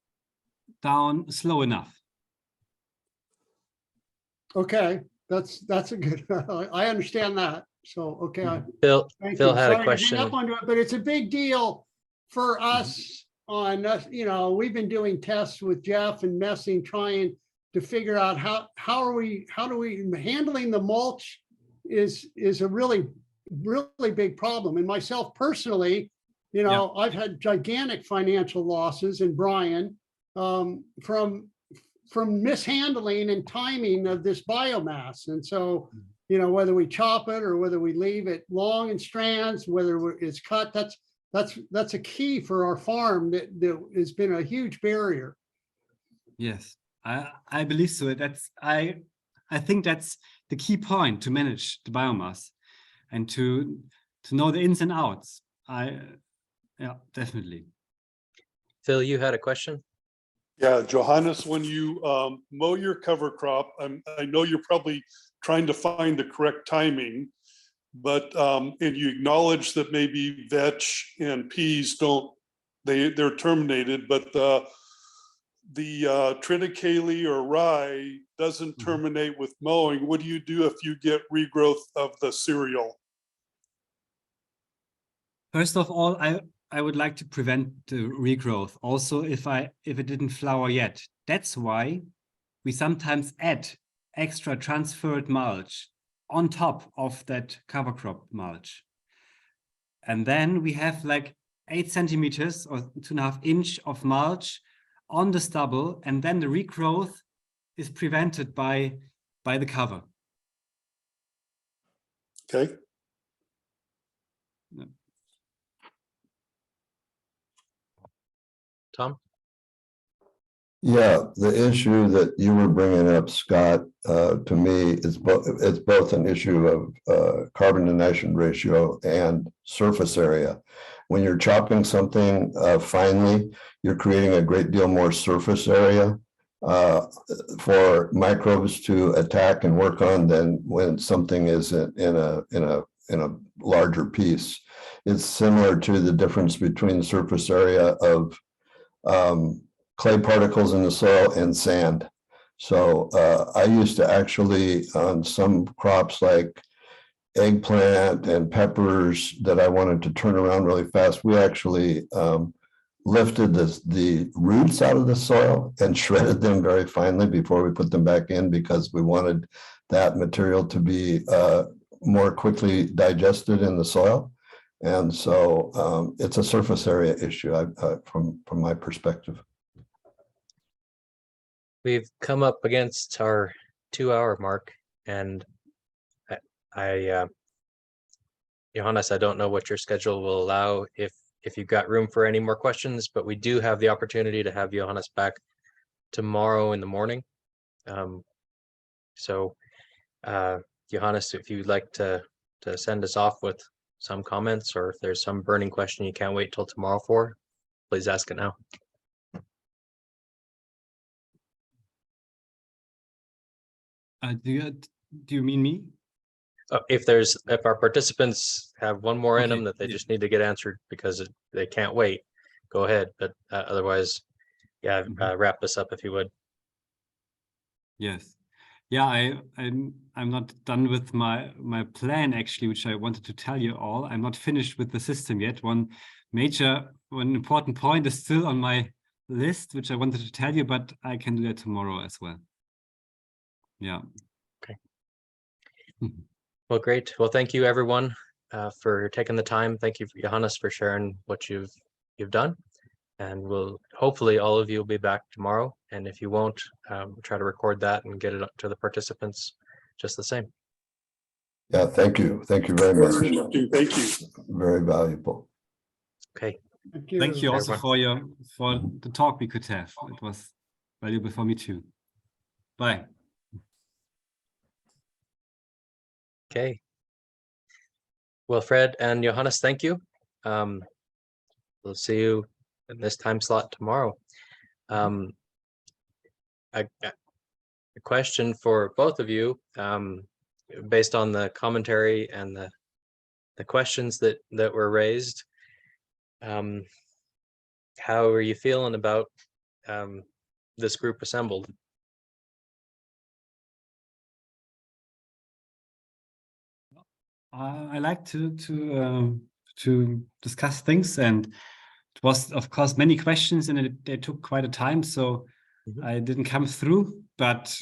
down slow enough. Okay, that's a good, I understand that. So, okay. Phil Thank had you. a Sorry to hang question. up on it, but it's a big deal for us on us. You know, we've been doing tests with Jeff and Messing, trying to figure out how do we handling the mulch is a really big problem. And myself personally, you know, I've had gigantic financial losses, and Brian, from mishandling and timing of this biomass. And so, you know, whether we chop it or whether we leave it long in strands, whether it's cut, that's a key for our farm that has been a huge barrier. Yes, I believe so. I think that's the key point to manage the biomass and to know the ins and outs. Yeah, definitely. Phil, you had a question? Yeah, Johannes, when you mow your cover crop, I know you're probably trying to find the correct timing, but and you acknowledge that maybe vetch and peas they're terminated, but the triticale or rye doesn't terminate with mowing. What do you do if you get regrowth of the cereal? First of all, I would like to prevent the regrowth. Also, if it didn't flower yet. That's why we sometimes add extra transferred mulch on top of that cover crop mulch. And then we have like 8 centimeters or 2.5 inches of mulch on the stubble, and then the regrowth is prevented by the cover. Okay. Tom? Yeah, the issue that you were bringing up, Scott, to me it's both an issue of carbon to nitrogen ratio and surface area. When you're chopping something finely, you're creating a great deal more surface area for microbes to attack and work on than when something is in a larger piece. It's similar to the difference between the surface area of clay particles in the soil and sand. So I used to actually, on some crops like eggplant and peppers that I wanted to turn around really fast, we actually lifted the roots out of the soil and shredded them very finely before we put them back in, because we wanted that material to be more quickly digested in the soil. And so it's a surface area issue from my perspective. We've come up against our 2-hour mark, and Johannes, I don't know what your schedule will allow if you've got room for any more questions, but we do have the opportunity to have Johannes back tomorrow in the morning. So Johannes, if you'd like to send us off with some comments, or if there's some burning question you can't wait till tomorrow for, please ask it now. Do you mean me? If our participants have one more in them that they just need to get answered because they can't wait, go ahead. But otherwise, yeah, wrap this up if you would. Yes. Yeah, I'm not done with my plan actually, which I wanted to tell you all. I'm not finished with the system yet. One important point is still on my list, which I wanted to tell you, but I can do that tomorrow as well. Yeah. Okay. Well, great. Well, thank you everyone for taking the time. Thank you, Johannes, for sharing what you've done, and we'll hopefully all of you will be back tomorrow. And if you won't, try to record that and get it up to the participants just the same. Yeah, thank you. Thank you very much. Thank you. Very valuable. Okay. Thank you also Everyone. for the talk we could have. It was valuable for me too. Bye. Okay. Well, Fred and Johannes, thank you. We'll see you in this time slot tomorrow. A question for both of you, based on the commentary and the questions that were raised. How are you feeling about this group assembled? I like to discuss things, and it was, of course, many questions, and they took quite a time, so I didn't come through, but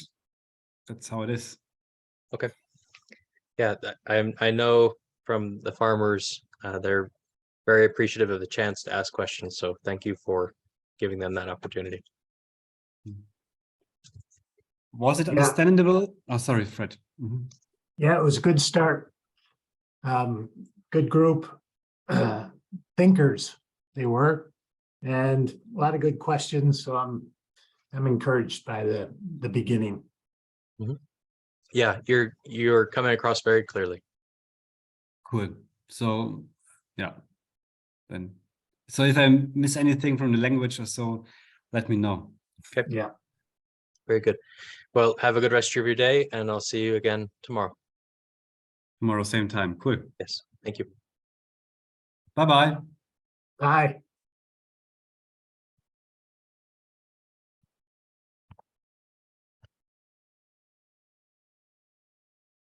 that's how it is. Okay. Yeah, I know from the farmers, they're very appreciative of the chance to ask questions, so thank you for giving them that opportunity. Was it understandable? Oh, sorry, Fred. Yeah, it was a good start. Good group, thinkers they were, and a lot of good questions. So I'm encouraged by the beginning. Yeah, you're coming across very clearly. Cool. So yeah, then so if I miss anything from the language or so, let me know. Okay. Yeah. Very good. Well, have a good rest of your day, and I'll see you again tomorrow. Tomorrow, same time. Cool. Yes. Thank you. Bye-bye. Bye.